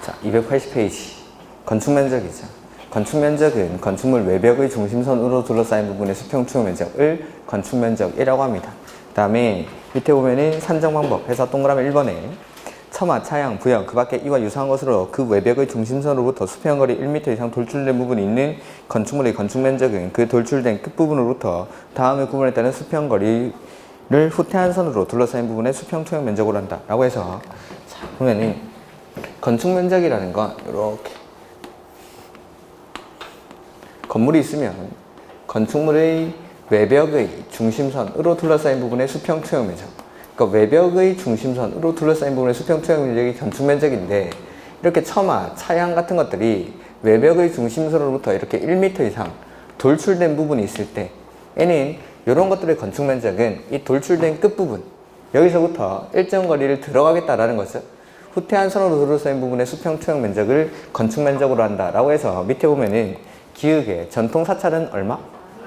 자, 280페이지. 건축 면적이죠. 건축 면적은 건축물 외벽의 중심선으로 둘러싸인 부분의 수평 투영 면적을 건축 면적이라고 합니다. 그 다음에 밑에 보면은 산정 방법 해서 동그라미 1번에 처마, 차양, 부영, 그 밖에 이와 유사한 것으로 그 외벽의 중심선으로부터 수평거리 1m 이상 돌출된 부분이 있는 건축물의 건축 면적은 그 돌출된 끝부분으로부터 다음의 구분에 따른 수평거리를 후퇴한 선으로 둘러싸인 부분의 수평 투영 면적으로 한다 라고 해서, 자, 보면은 건축 면적이라는 건 이렇게 건물이 있으면 건축물의 외벽의 중심선으로 둘러싸인 부분의 수평 투영 면적, 그러니까 외벽의 중심선으로 둘러싸인 부분의 수평 투영 면적이 건축 면적인데, 이렇게 처마, 차양 같은 것들이 외벽의 중심선으로부터 이렇게 1m 이상 돌출된 부분이 있을 때 얘는 이런 것들의 건축 면적은 이 돌출된 끝부분, 여기서부터 일정 거리를 들어가겠다라는 거죠. 후퇴한 선으로 둘러싸인 부분의 수평 투영 면적을 건축 면적으로 한다라고 해서 밑에 보면은 기역의 전통 사찰은 얼마?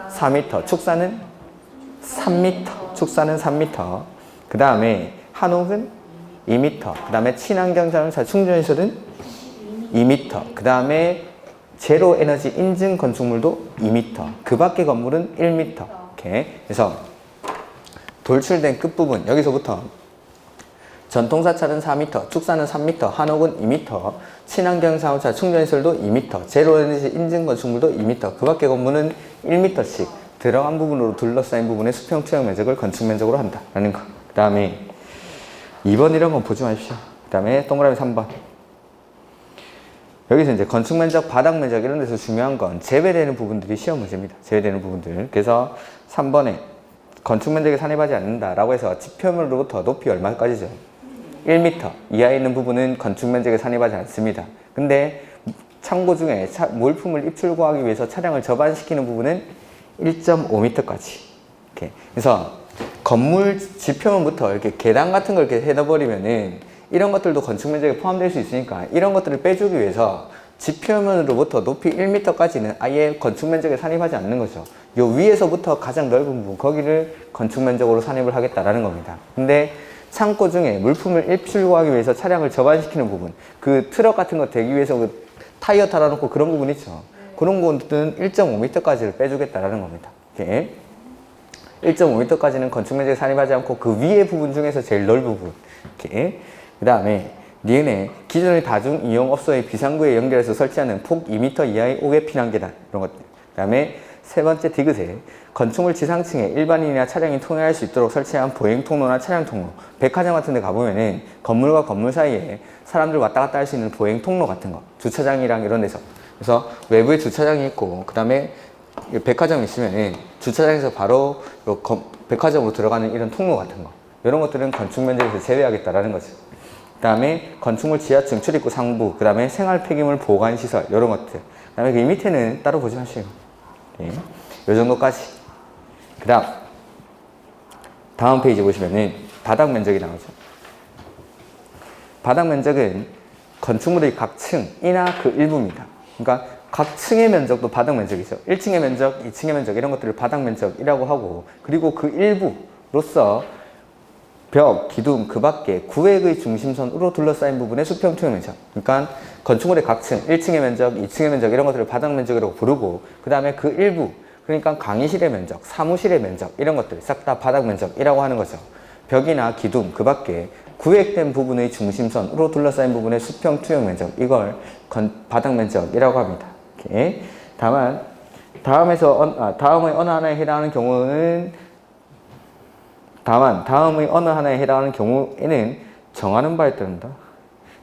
4m, 축사는 3m, 축사는 3m. 그 다음에 한옥은 2m. 그 다음에 친환경 자동차 충전시설은 2m. 그 다음에 제로 에너지 인증 건축물도 2m. 그 밖의 건물은 1m. 이렇게. 그래서 돌출된 끝부분, 여기서부터 전통사찰은 4m, 축사는 3m, 한옥은 2m, 친환경 자동차 충전시설도 2m, 제로 에너지 인증 건축물도 2m, 그 밖의 건물은 1m씩 들어간 부분으로 둘러싸인 부분의 수평 투영 면적을 건축 면적으로 한다라는 거. 그 다음에 2번 이런 건 보지 마십시오. 그 다음에 동그라미 3번. 여기서 이제 건축 면적, 바닥 면적 이런 데서 중요한 건 제외되는 부분들이 시험 문제입니다. 제외되는 부분들. 그래서 3번에 건축 면적에 산입하지 않는다라고 해서 지표면으로부터 높이 얼마까지죠? 1m 이하에 있는 부분은 건축 면적에 산입하지 않습니다. 근데 창고 중에 물품을 입출구하기 위해서 차량을 접안시키는 부분은 1.5m까지. 이렇게. 그래서 건물 지표면부터 이렇게 계단 같은 걸 이렇게 해놔버리면은 이런 것들도 건축 면적에 포함될 수 있으니까 이런 것들을 빼주기 위해서 지표면으로부터 높이 1m까지는 아예 건축 면적에 산입하지 않는 거죠. 요 위에서부터 가장 넓은 부분, 거기를 건축 면적으로 산입을 하겠다라는 겁니다. 근데 창고 중에 물품을 입출구하기 위해서 차량을 접안시키는 부분, 그 트럭 같은 거 대기 위해서 그 타이어 달아놓고 그런 부분 있죠. 그런 부분들은 1.5m까지를 빼주겠다라는 겁니다. 이렇게 1.5m까지는 건축 면적에 산입하지 않고 그 위에 부분 중에서 제일 넓은 부분. 이렇게. 그 다음에 니은에 기존의 다중 이용업소의 비상구에 연결해서 설치하는 폭 2m 이하의 옥외 피난 계단 이런 것들. 그 다음에 세 번째 디귿에 건축물 지상층에 일반인이나 차량이 통행할 수 있도록 설치한 보행 통로나 차량 통로, 백화점 같은 데 가보면은 건물과 건물 사이에 사람들 왔다 갔다 할 수 있는 보행 통로 같은 거, 주차장이랑 이런 데서. 그래서 외부에 주차장이 있고, 그 다음에 백화점이 있으면은 주차장에서 바로 백화점으로 들어가는 이런 통로 같은 거, 이런 것들은 건축 면적에서 제외하겠다라는 거죠. 그 다음에 건축물 지하층 출입구 상부, 그 다음에 생활 폐기물 보관 시설, 이런 것들. 그 다음에 그 밑에는 따로 보지 마시고. 네. 요 정도까지. 그 다음 페이지 보시면은 바닥 면적이 나오죠. 바닥 면적은 건축물의 각 층이나 그 일부입니다. 그러니까 각 층의 면적도 바닥 면적이죠. 1층의 면적, 2층의 면적 이런 것들을 바닥 면적이라고 하고, 그리고 그 일부로서 벽, 기둥, 그 밖에 구획의 중심선으로 둘러싸인 부분의 수평 투영 면적. 그러니까 건축물의 각 층, 1층의 면적, 2층의 면적 이런 것들을 바닥 면적이라고 부르고, 그 다음에 그 일부, 그러니까 강의실의 면적, 사무실의 면적 이런 것들 싹 다 바닥 면적이라고 하는 거죠. 벽이나 기둥, 그 밖에 구획된 부분의 중심선으로 둘러싸인 부분의 수평 투영 면적, 이걸 바닥 면적이라고 합니다. 이렇게. 다만 다음의 어느 하나에 해당하는 경우는 경우에는 정하는 바에 따른다.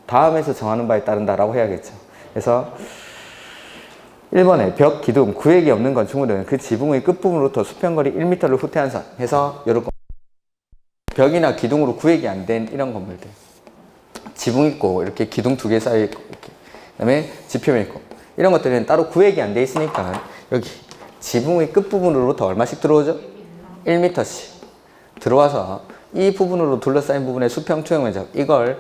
다음에서 정하는 바에 따른다라고 해야겠죠. 그래서 1번에 벽, 기둥, 구획이 없는 건축물은 그 지붕의 끝부분으로부터 수평거리 1m를 후퇴한 선 해서 이런 벽이나 기둥으로 구획이 안 된 이런 건물들, 지붕 있고 이렇게 기둥 2개 사이에 있고 이렇게, 그 다음에 지표면 있고 이런 것들은 따로 구획이 안 돼 있으니까 여기 지붕의 끝부분으로부터 얼마씩 들어오죠? 1m씩 들어와서 이 부분으로 둘러싸인 부분의 수평 투영 면적, 이걸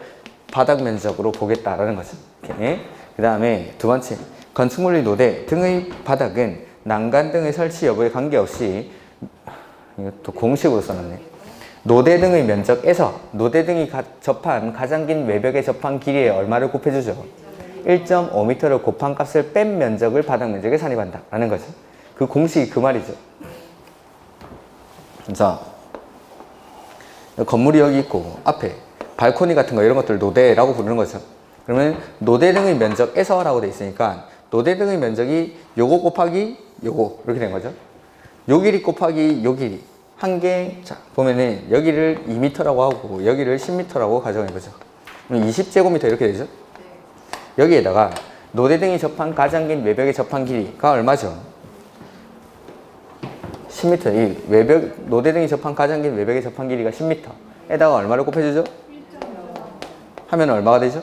바닥 면적으로 보겠다라는 거죠. 그 다음에 두 번째, 건축물의 노대 등의 바닥은 난간 등의 설치 여부에 관계없이, 이것도 공식으로 써놨네. 노대 등의 면적에서 노대 등이 접한 가장 긴 외벽에 접한 길이에 얼마를 곱해주죠? 1.5m를 곱한 값을 뺀 면적을 바닥 면적에 산입한다 라는 거죠. 그 공식이 그 말이죠. 그래서 건물이 여기 있고 앞에 발코니 같은 거 이런 것들 노대라고 부르는 거죠. 그러면 노대 등의 면적에서 라고 돼 있으니까 노대 등의 면적이 요거 곱하기 요거 이렇게 된 거죠. 요 길이 곱하기 요 길이 한 개, 자 보면은 여기를 2m라고 하고 여기를 10m라고 가정해 보죠. 그럼 20제곱미터 이렇게 되죠. 여기에다가 노대 등이 접한 가장 긴 외벽의 접한 길이가 얼마죠? 10m. 이 외벽 노대 등이 접한 가장 긴 외벽의 접한 길이가 10m에다가 얼마를 곱해주죠? 하면 얼마가 되죠?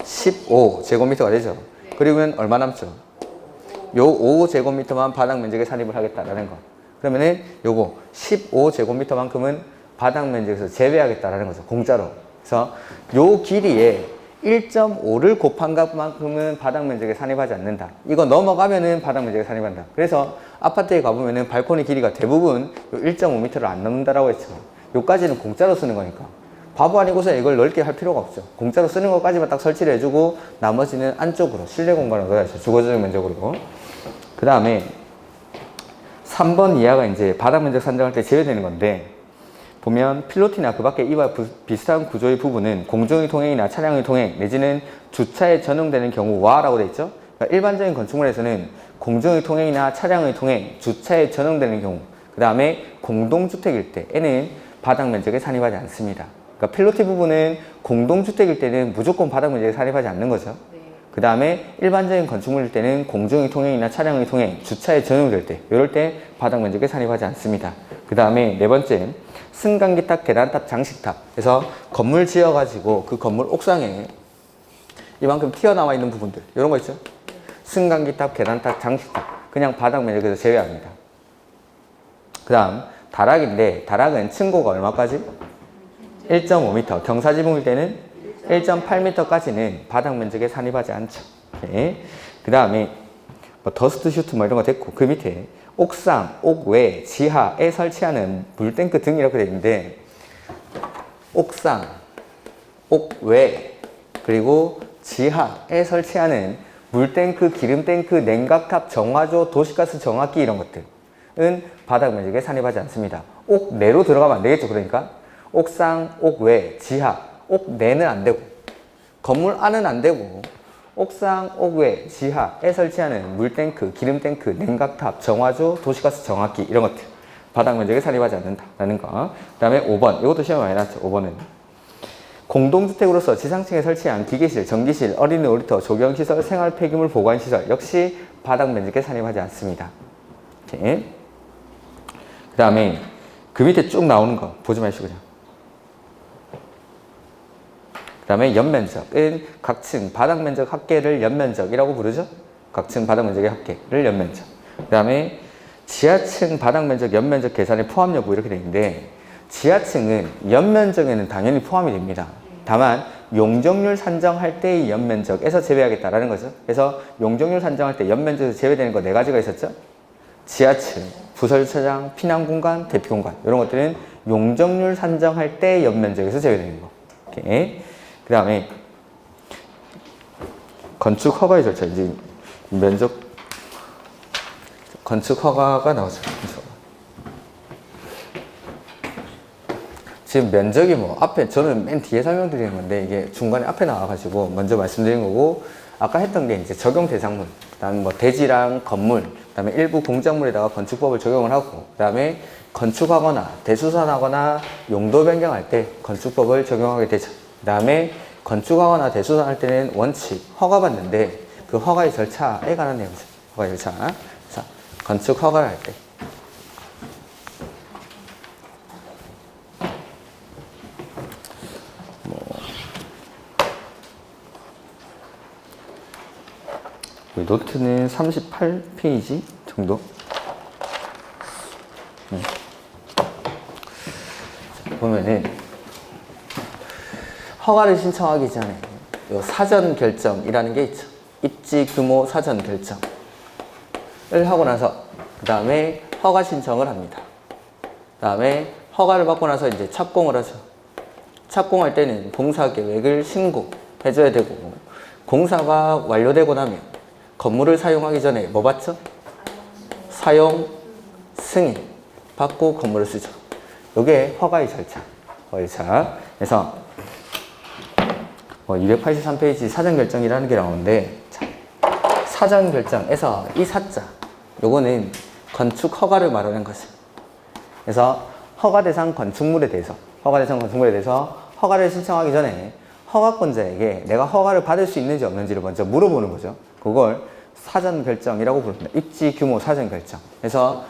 15제곱미터가 되죠. 그리고는 얼마 남죠? 요 5제곱미터만 바닥 면적에 산입을 하겠다라는 거. 그러면은 요거 15제곱미터만큼은 바닥 면적에서 제외하겠다라는 거죠. 공짜로. 그래서 요 길이에 1.5를 곱한 값만큼은 바닥 면적에 산입하지 않는다. 이거 넘어가면은 바닥 면적에 산입한다. 그래서 아파트에 가보면은 발코니 길이가 대부분 1.5m를 안 넘는다라고 했죠. 요까지는 공짜로 쓰는 거니까. 바보 아니고서 이걸 넓게 할 필요가 없죠. 공짜로 쓰는 것까지만 딱 설치를 해주고 나머지는 안쪽으로 실내 공간을 넣어야죠. 주거적 면적으로. 그 다음에 3번 이하가 이제 바닥 면적 산정할 때 제외되는 건데 보면 필로티나 그 밖에 이와 비슷한 구조의 부분은 공중의 통행이나 차량의 통행 내지는 주차에 전용되는 경우와 라고 되어 있죠. 그러니까 일반적인 건축물에서는 공중의 통행이나 차량의 통행, 주차에 전용되는 경우 그 다음에 공동주택일 때에는 바닥 면적에 산입하지 않습니다. 그러니까 필로티 부분은 공동주택일 때는 무조건 바닥 면적에 산입하지 않는 거죠. 그 다음에 일반적인 건축물일 때는 공중의 통행이나 차량의 통행, 주차에 전용될 때 이럴 때 바닥 면적에 산입하지 않습니다. 그 다음에 네 번째 승강기탑, 계단탑, 장식탑 그래서 건물 지어가지고 그 건물 옥상에 이만큼 튀어나와 있는 부분들 이런 거 있죠. 승강기탑, 계단탑, 장식탑 그냥 바닥 면적에서 제외합니다. 그 다음 다락인데 다락은 층고가 얼마까지? 1.5m 경사지붕일 때는 1.8m까지는 바닥 면적에 산입하지 않죠. 그 다음에 뭐 더스트 슈트 뭐 이런 거 됐고 그 밑에 옥상, 옥외, 지하에 설치하는 물탱크 등 이렇게 되어 있는데 옥상, 옥외 그리고 지하에 설치하는 물탱크, 기름탱크, 냉각탑, 정화조, 도시가스 정화기 이런 것들은 바닥 면적에 산입하지 않습니다. 옥내로 들어가면 안 되겠죠. 그러니까 옥상, 옥외, 지하 옥내는 안 되고 건물 안은 안 되고 옥상, 옥외, 지하에 설치하는 물탱크, 기름탱크, 냉각탑, 정화조, 도시가스 정화기 이런 것들 바닥 면적에 산입하지 않는다라는 거. 그 다음에 5번 이것도 시험에 많이 나왔죠. 5번은 공동주택으로서 지상층에 설치한 기계실, 전기실, 어린이 놀이터, 조경시설, 생활 폐기물 보관시설 역시 바닥 면적에 산입하지 않습니다. 그 다음에 그 밑에 쭉 나오는 거 보지 마시고 그냥 그 다음에 연면적은 각층 바닥면적 합계를 연면적이라고 부르죠. 각층 바닥면적의 합계를 연면적. 그 다음에 지하층 바닥면적, 연면적 계산의 포함 여부 이렇게 되어 있는데 지하층은 연면적에는 당연히 포함이 됩니다. 다만 용적률 산정할 때의 연면적에서 제외하겠다라는 거죠. 그래서 용적률 산정할 때 연면적에서 제외되는 거 네 가지가 있었죠. 지하층, 부설주차장, 피난공간, 대피공간 이런 것들은 용적률 산정할 때 연면적에서 제외되는 거. 오케이. 그 다음에 건축 허가의 절차 이제 면적 건축 허가가 나오죠. 지금 면적이 뭐 앞에 저는 맨 뒤에 설명드리는 건데 이게 중간에 앞에 나와가지고 먼저 말씀드린 거고 아까 했던 게 이제 적용 대상물 그다음에 뭐 대지랑 건물 그다음에 일부 공작물에다가 건축법을 적용을 하고 그다음에 건축하거나 대수선하거나 용도 변경할 때 건축법을 적용하게 되죠. 그 다음에 건축하거나 대수선할 때는 원칙, 허가받는데 그 허가의 절차에 관한 내용이죠. 허가의 절차. 자, 건축 허가를 할 때. 노트는 38페이지 정도. 보면은 허가를 신청하기 전에 요 사전 결정이라는 게 있죠. 입지 규모 사전 결정을 하고 나서 그 다음에 허가 신청을 합니다. 그 다음에 허가를 받고 나서 이제 착공을 하죠. 착공할 때는 공사 계획을 신고해줘야 되고 공사가 완료되고 나면 건물을 사용하기 전에 뭐 받죠? 사용 승인 받고 건물을 쓰죠. 이게 허가의 절차. 그래서 283페이지 사전결정이라는 게 나오는데, 자, 사전결정에서 이 사자, 요거는 건축 허가를 말하는 것이에요. 그래서 허가대상 건축물에 대해서 허가를 신청하기 전에 허가권자에게 내가 허가를 받을 수 있는지 없는지를 먼저 물어보는 거죠. 그걸 사전결정이라고 부릅니다. 입지 규모 사전결정. 그래서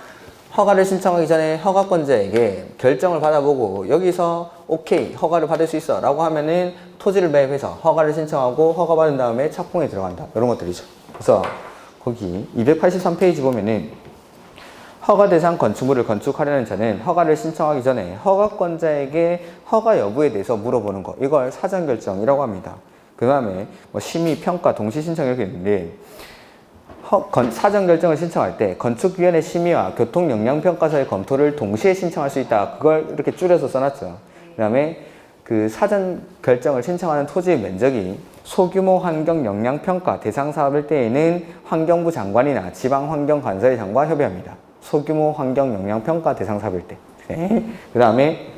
허가를 신청하기 전에 허가권자에게 결정을 받아보고 여기서 오케이 허가를 받을 수 있어 라고 하면은 토지를 매입해서 허가를 신청하고 허가받은 다음에 착공에 들어간다, 이런 것들이죠. 그래서 거기 283페이지 보면은 허가 대상 건축물을 건축하려는 자는 허가를 신청하기 전에 허가권자에게 허가 여부에 대해서 물어보는 거, 이걸 사전결정이라고 합니다. 그 다음에 심의, 평가, 동시신청 이렇게 있는데, 사전결정을 신청할 때 건축위원회 심의와 교통영향평가서의 검토를 동시에 신청할 수 있다. 그걸 이렇게 줄여서 써놨죠. 그 다음에 그 사전결정을 신청하는 토지의 면적이 소규모 환경영향평가 대상 사업일 때에는 환경부 장관이나 지방환경관서의 장관과 협의합니다. 소규모 환경영향평가 대상 사업일 때. 그 다음에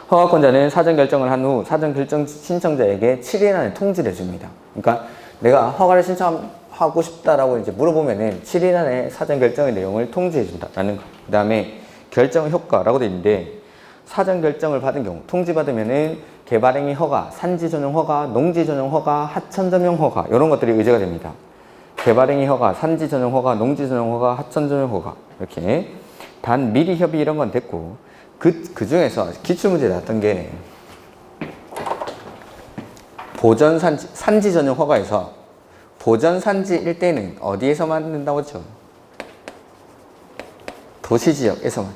허가권자는 사전결정을 한 후 사전결정 신청자에게 7일 안에 통지를 해줍니다. 그러니까 내가 허가를 신청하고 싶다라고 이제 물어보면은 7일 안에 사전결정의 내용을 통지해준다라는 거. 그 다음에 결정 효과라고 되어 있는데, 사전결정을 받은 경우 통지받으면은 개발행위 허가, 산지 전용 허가, 농지 전용 허가, 하천 전용 허가 이런 것들이 의제가 됩니다. 개발행위 허가, 산지 전용 허가, 농지 전용 허가, 하천 전용 허가, 이렇게. 단 미리 협의 이런 건 됐고, 그 중에서 기출문제에 나왔던 게 보전 산지, 산지 전용 허가에서 보전 산지일 때는 어디에서만 된다고 했죠? 도시지역에서만.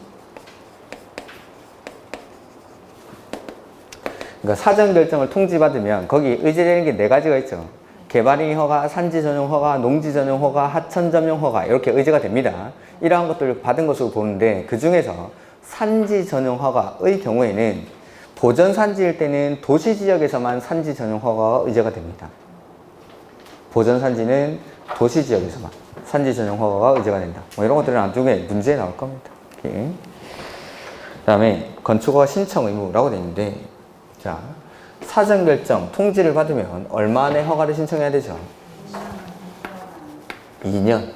그러니까 사전결정을 통지받으면 거기 의제되는 게 4가지가 있죠. 개발행위 허가, 산지 전용 허가, 농지 전용 허가, 하천 전용 허가, 이렇게 의제가 됩니다. 이러한 것들을 받은 것으로 보는데, 그 중에서 산지 전용 허가의 경우에는 보전 산지일 때는 도시지역에서만 산지 전용 허가가 의제가 됩니다. 보전 산지는 도시지역에서만 산지 전용 허가가 의제가 된다. 이런 것들은 나중에 문제에 나올 겁니다. 그 다음에 건축허가 신청 의무라고 되어 있는데, 자, 사전결정 통지를 받으면 얼마 안에 허가를 신청해야 되죠? 2년.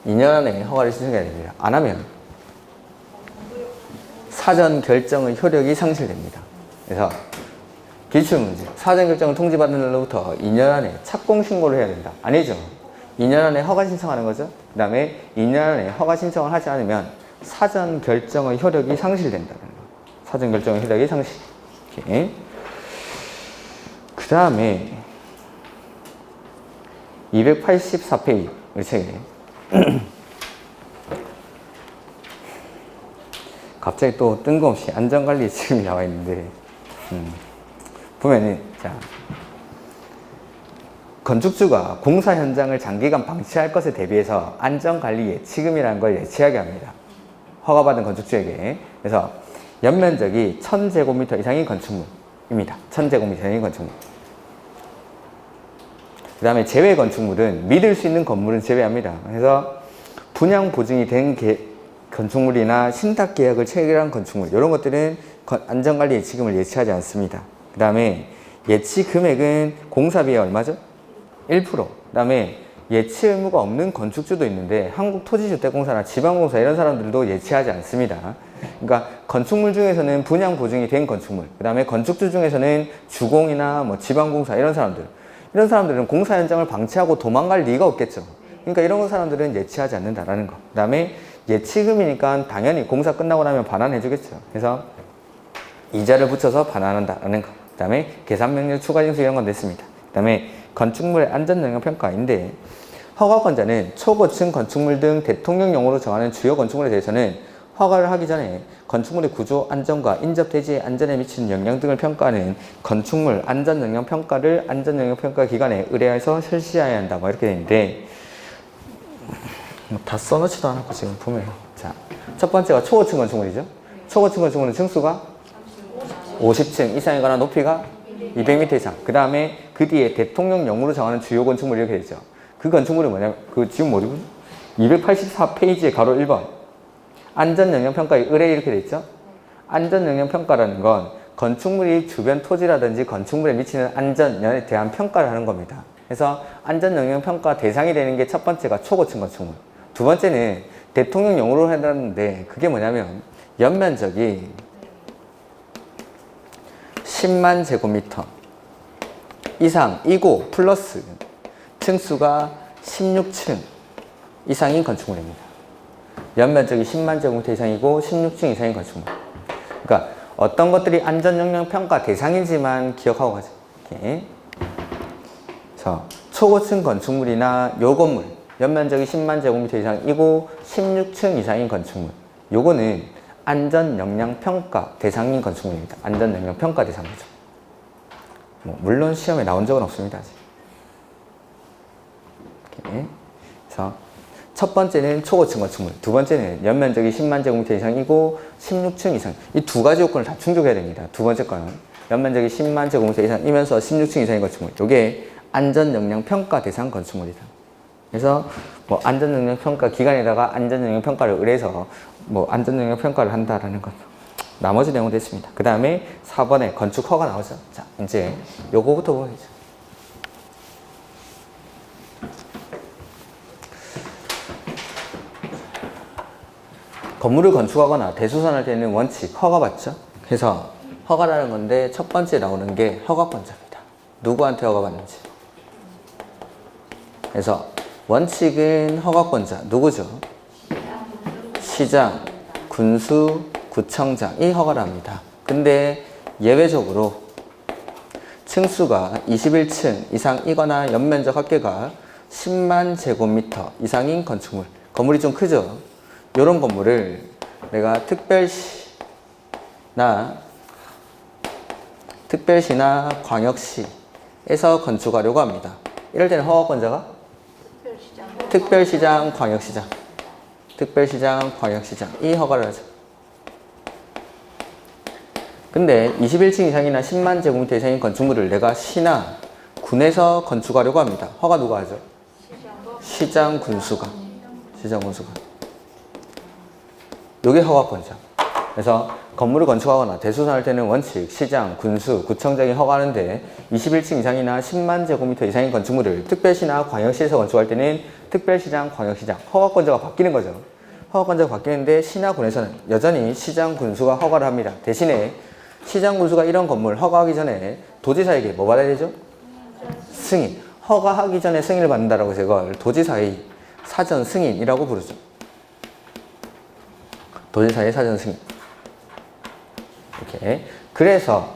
2년 안에 허가를 신청해야 됩니다. 안 하면 사전결정의 효력이 상실됩니다. 그래서 기출문제, 사전결정을 통지받은 날로부터 2년 안에 착공신고를 해야 된다. 아니죠. 2년 안에 허가 신청하는 거죠. 그 다음에 2년 안에 허가 신청을 하지 않으면 사전결정의 효력이 상실된다는 거. 사전결정의 효력이 상실. 그 다음에 284페이지 우리 책에 갑자기 또 뜬금없이 안전관리 지침이 나와 있는데, 보면은, 자, 건축주가 공사 현장을 장기간 방치할 것에 대비해서 안전관리 예치금이라는 걸 예치하게 합니다. 허가받은 건축주에게. 그래서 연면적이 1000제곱미터 이상인 건축물입니다. 1000제곱미터 이상인 건축물. 그 다음에 제외 건축물은 믿을 수 있는 건물은 제외합니다. 그래서 분양 보증이 된 건축물이나 신탁 계약을 체결한 건축물, 이런 것들은 안전관리 예치금을 예치하지 않습니다. 그 다음에 예치 금액은 공사비의 얼마죠? 1%. 그 다음에 예치 의무가 없는 건축주도 있는데, 한국토지주택공사나 지방공사 이런 사람들도 예치하지 않습니다. 그러니까 건축물 중에서는 분양 보증이 된 건축물, 그 다음에 건축주 중에서는 주공이나 지방공사 이런 사람들은 공사 현장을 방치하고 도망갈 리가 없겠죠. 그러니까 이런 사람들은 예치하지 않는다라는 거. 그 다음에 예치금이니까 당연히 공사 끝나고 나면 반환해주겠죠. 그래서 이자를 붙여서 반환한다라는 거. 그 다음에 계산명령 추가징수 이런 건 됐습니다. 그 다음에 건축물의 안전영향평가인데, 허가권자는 초고층 건축물 등 대통령령으로 정하는 주요 건축물에 대해서는 허가를 하기 전에 건축물의 구조 안전과 인접 대지의 안전에 미치는 영향 등을 평가하는 건축물 안전영향평가를 안전영향평가 기관에 의뢰해서 실시해야 한다. 이렇게 되어 있는데, 다 써놓지도 않았고 지금 보면, 자, 첫 번째가 초고층 건축물이죠. 초고층 건축물은 층수가 50층 이상이거나 높이가 200m 이상. 그 다음에 그 뒤에 대통령령으로 정하는 주요 건축물이 이렇게 되죠. 그 건축물이 뭐냐면, 그 지금 뭐지? 284페이지에 가로 1번. 안전영향평가의 의뢰 이렇게 돼 있죠. 안전영향평가라는 건 건축물이 주변 토지라든지 건축물에 미치는 안전에 대한 평가를 하는 겁니다. 그래서 안전영향평가 대상이 되는 게 첫 번째가 초고층 건축물. 두 번째는 대통령령으로 해놨는데 그게 뭐냐면 연면적이 10만 제곱미터 이상이고 플러스 층수가 16층 이상인 건축물입니다. 연면적이 10만 제곱미터 이상이고 16층 이상인 건축물. 그러니까 어떤 것들이 안전영향평가 대상이지만 기억하고 가자. 이렇게. 자, 초고층 건축물이나 요 건물 연면적이 10만 제곱미터 이상이고 16층 이상인 건축물. 요거는 안전영향평가 대상인 건축물입니다. 안전영향평가 대상이죠. 물론 시험에 나온 적은 없습니다. 아직. 이렇게. 그래서 첫 번째는 초고층 건축물, 두 번째는 연면적이 10만 제곱미터 이상이고 16층 이상. 이 두 가지 요건을 다 충족해야 됩니다. 두 번째 거는 연면적이 10만 제곱미터 이상이면서 16층 이상인 건축물. 요게 안전영향평가 대상 건축물이다. 그래서 안전영향평가 기관에다가 안전영향평가를 의뢰해서 안전영향평가를 한다라는 것. 나머지 내용은 됐습니다. 그 다음에 4번에 건축 허가 나오죠. 자, 이제 요거부터 보여야죠. 건물을 건축하거나 대수선할 때는 원칙, 허가 받죠? 그래서 허가라는 건데 첫 번째 나오는 게 허가권자입니다. 누구한테 허가 받는지. 그래서 원칙은 허가권자, 누구죠? 시장, 군수, 구청장이 허가를 합니다. 근데 예외적으로 층수가 21층 이상이거나 연면적 합계가 10만 제곱미터 이상인 건축물. 건물이 좀 크죠? 이런 건물을 내가 특별시나 광역시에서 건축하려고 합니다. 이럴 때는 허가권자가 특별시장, 광역시장이 허가를 하죠. 근데 21층 이상이나 10만 제곱미터 이상인 건축물을 내가 시나 군에서 건축하려고 합니다. 허가 누가 하죠? 시장, 군수가. 요게 허가권자. 그래서 건물을 건축하거나 대수선할 때는 원칙, 시장, 군수, 구청장이 허가하는데 21층 이상이나 10만 제곱미터 이상인 건축물을 특별시나 광역시에서 건축할 때는 특별시장, 광역시장 허가권자가 바뀌는 거죠. 허가권자가 바뀌는데 시나 군에서는 여전히 시장, 군수가 허가를 합니다. 대신에 시장, 군수가 이런 건물 허가하기 전에 도지사에게 뭐 받아야 되죠? 승인. 허가하기 전에 승인을 받는다라고 해서 이걸 도지사의 사전 승인이라고 부르죠. 도지사의 사전 승인. 이렇게. 그래서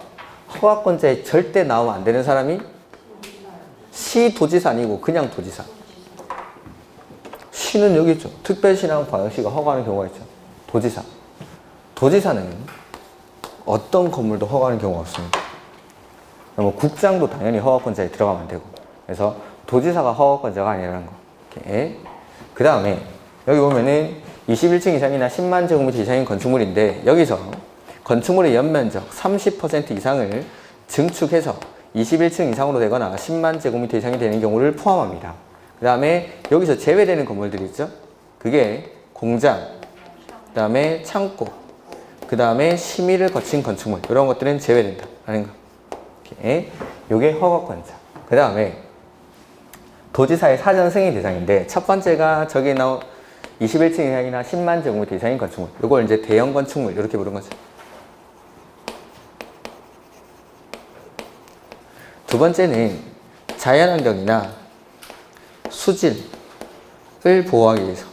허가권자에 절대 나오면 안 되는 사람이 시도지사 아니고 그냥 도지사. 시는 여기 있죠. 특별시랑 광역시가 허가하는 경우가 있죠. 도지사. 도지사는 어떤 건물도 허가하는 경우가 없습니다. 국장도 당연히 허가권자에 들어가면 안 되고. 그래서 도지사가 허가권자가 아니라는 거. 이렇게. 그 다음에 여기 보면은 21층 이상이나 10만 제곱미터 이상인 건축물인데 여기서 건축물의 연면적 30% 이상을 증축해서 21층 이상으로 되거나 10만 제곱미터 이상이 되는 경우를 포함합니다. 그 다음에 여기서 제외되는 건물들이 있죠. 그게 공장, 그 다음에 창고, 그 다음에 심의를 거친 건축물 이런 것들은 제외된다 라는 거. 이렇게. 요게 허가권자. 그 다음에 도지사의 사전 승인 대상인데 첫 번째가 저기 나온 21층 이상이나 10만 제곱미터 이상인 건축물. 이걸 이제 대형 건축물 이렇게 부른 거죠. 두 번째는 자연환경이나 수질을 보호하기 위해서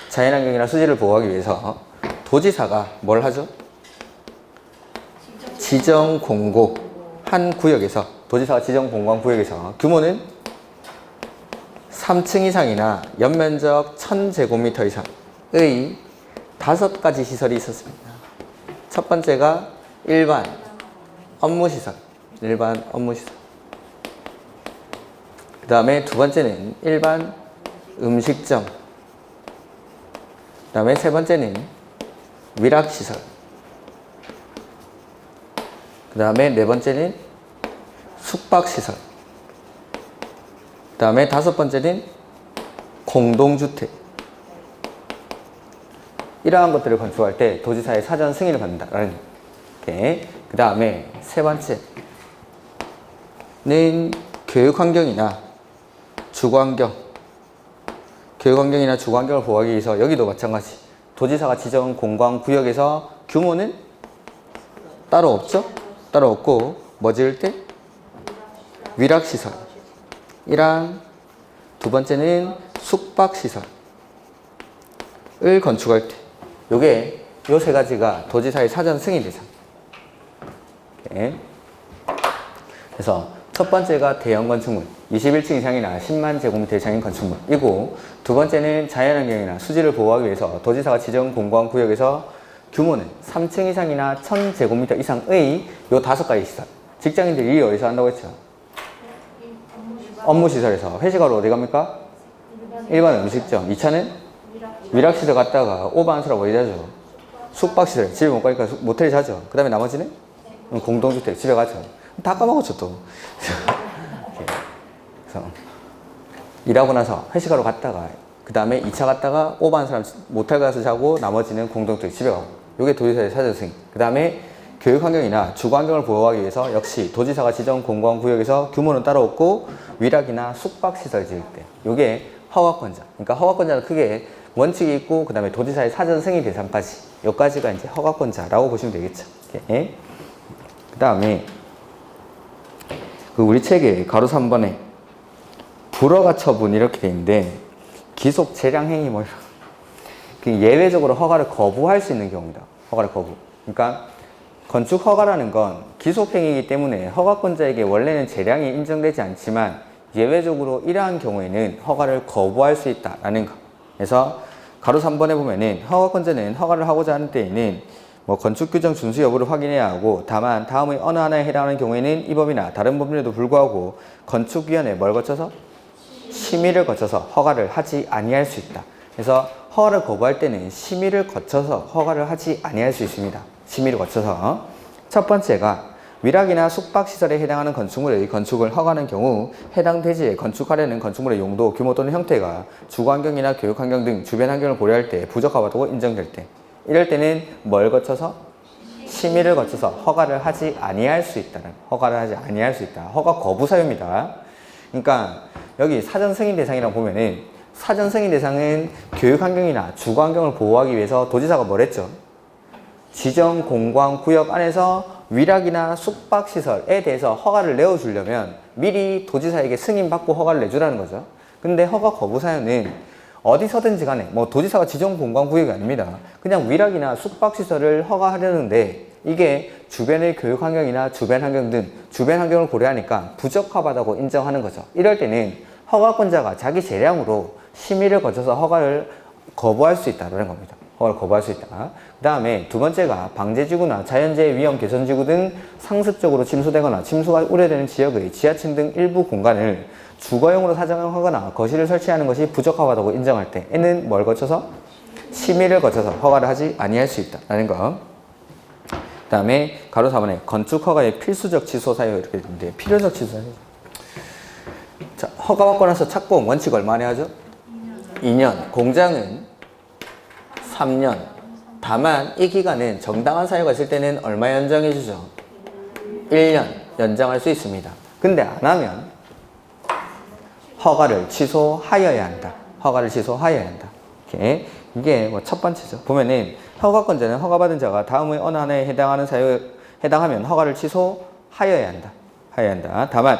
자연환경이나 수질을 보호하기 위해서 도지사가 뭘 하죠? 지정 공고한 구역에서 도지사가 지정 공고한 구역에서 규모는 3층 이상이나 연면적 1000제곱미터 이상의 5가지 시설이 있었습니다. 첫 번째가 일반 업무시설. 그 다음에 두 번째는 일반 음식점. 그 다음에 세 번째는 위락시설. 그 다음에 네 번째는 숙박시설. 그 다음에 다섯 번째는 공동주택. 이러한 것들을 건축할 때 도지사의 사전 승인을 받는다라는 게. 그 다음에 세 번째는 교육환경이나 주거환경. 교육환경이나 주거환경을 보호하기 위해서 여기도 마찬가지. 도지사가 지정한 공간구역에서 규모는 따로 없죠? 따로 없고 뭐 지을 때? 위락시설. 이랑 두 번째는 숙박시설을 건축할 때 요게 요 세 가지가 도지사의 사전 승인 대상. 그래서 첫 번째가 대형 건축물 21층 이상이나 10만 제곱미터 이상인 건축물이고, 두 번째는 자연환경이나 수지를 보호하기 위해서 도지사가 지정 공간구역에서 규모는 3층 이상이나 1000제곱미터 이상의 요 다섯 가지 시설. 직장인들이 어디서 한다고 했죠? 업무시설에서. 회식하러 어디 갑니까? 일반 음식점. 2차는 위락시설 갔다가 오버한 사람 어디 자죠? 숙박시설. 집에 못 가니까 모텔에 자죠. 그 다음에 나머지는 공동주택. 집에 가죠. 다 까먹었죠 또. 그래서 일하고 나서 회식하러 갔다가 그 다음에 2차 갔다가 오버한 사람 모텔 가서 자고 나머지는 공동주택 집에 가고. 요게 도지사의 사전 승인. 그 다음에 교육환경이나 주거환경을 보호하기 위해서 역시 도지사가 지정 공간구역에서 규모는 따로 없고 위락이나 숙박시설 지을 때 요게 허가권자. 그러니까 허가권자는 크게 원칙이 있고 그 다음에 도지사의 사전 승인 대상까지 여기까지가 이제 허가권자라고 보시면 되겠죠. 그 다음에 그 우리 책에 가로 3번에 불허가 처분 이렇게 돼 있는데 기속 재량 행위 뭐 이런 예외적으로 허가를 거부할 수 있는 경우입니다. 허가를 거부. 그러니까 건축 허가라는 건 기속 행위이기 때문에 허가권자에게 원래는 재량이 인정되지 않지만 예외적으로 이러한 경우에는 허가를 거부할 수 있다라는 거. 그래서 가로 3번에 보면은 허가권자는 허가를 하고자 하는 때에는 뭐 건축 규정 준수 여부를 확인해야 하고, 다만 다음의 어느 하나에 해당하는 경우에는 이 법이나 다른 법률에도 불구하고 건축위원회 뭘 거쳐서? 심의를 거쳐서 허가를 하지 아니할 수 있다. 그래서 허가를 거부할 때는 심의를 거쳐서 허가를 하지 아니할 수 있습니다. 심의를 거쳐서. 첫 번째가 위락이나 숙박시설에 해당하는 건축물의 건축을 허가하는 경우 해당 대지에 건축하려는 건축물의 용도, 규모 또는 형태가 주거환경이나 교육환경 등 주변 환경을 고려할 때 부적합하다고 인정될 때, 이럴 때는 뭘 거쳐서? 심의를 거쳐서 허가를 하지 아니할 수 있다는, 허가를 하지 아니할 수 있다. 허가 거부 사유입니다. 그러니까 여기 사전 승인 대상이라고 보면은 사전 승인 대상은 교육환경이나 주거환경을 보호하기 위해서 도지사가 뭘 했죠? 지정 공간구역 안에서 위락이나 숙박시설에 대해서 허가를 내어주려면 미리 도지사에게 승인받고 허가를 내주라는 거죠. 근데 허가 거부 사유는 어디서든지 간에 뭐 도지사가 지정 공간구역이 아닙니다. 그냥 위락이나 숙박시설을 허가하려는데 이게 주변의 교육환경이나 주변 환경 등 주변 환경을 고려하니까 부적합하다고 인정하는 거죠. 이럴 때는 허가권자가 자기 재량으로 심의를 거쳐서 허가를 거부할 수 있다는 겁니다. 허가를 거부할 수 있다. 그 다음에 두 번째가 방제지구나 자연재해 위험 개선지구 등 상습적으로 침수되거나 침수가 우려되는 지역의 지하층 등 일부 공간을 주거용으로 사정하거나 거실을 설치하는 것이 부적합하다고 인정할 때에는 뭘 거쳐서? 심의를 거쳐서 허가를 하지 아니할 수 있다는 거. 그 다음에 가로 4번에 건축허가의 필수적 취소 사유 이렇게 있는데, 필요적 취소 사유. 자, 허가받고 나서 착공 원칙 얼마 만에 하죠? 2년. 공장은 3년. 다만 이 기간은 정당한 사유가 있을 때는 얼마 연장해 주죠? 1년 연장할 수 있습니다. 근데 안 하면 허가를 취소하여야 한다. 허가를 취소하여야 한다. 이게 뭐 첫 번째죠. 보면은 허가권자는 허가받은 자가 다음의 어느 하나에 해당하는 사유에 해당하면 허가를 취소하여야 한다. 하여야 한다. 다만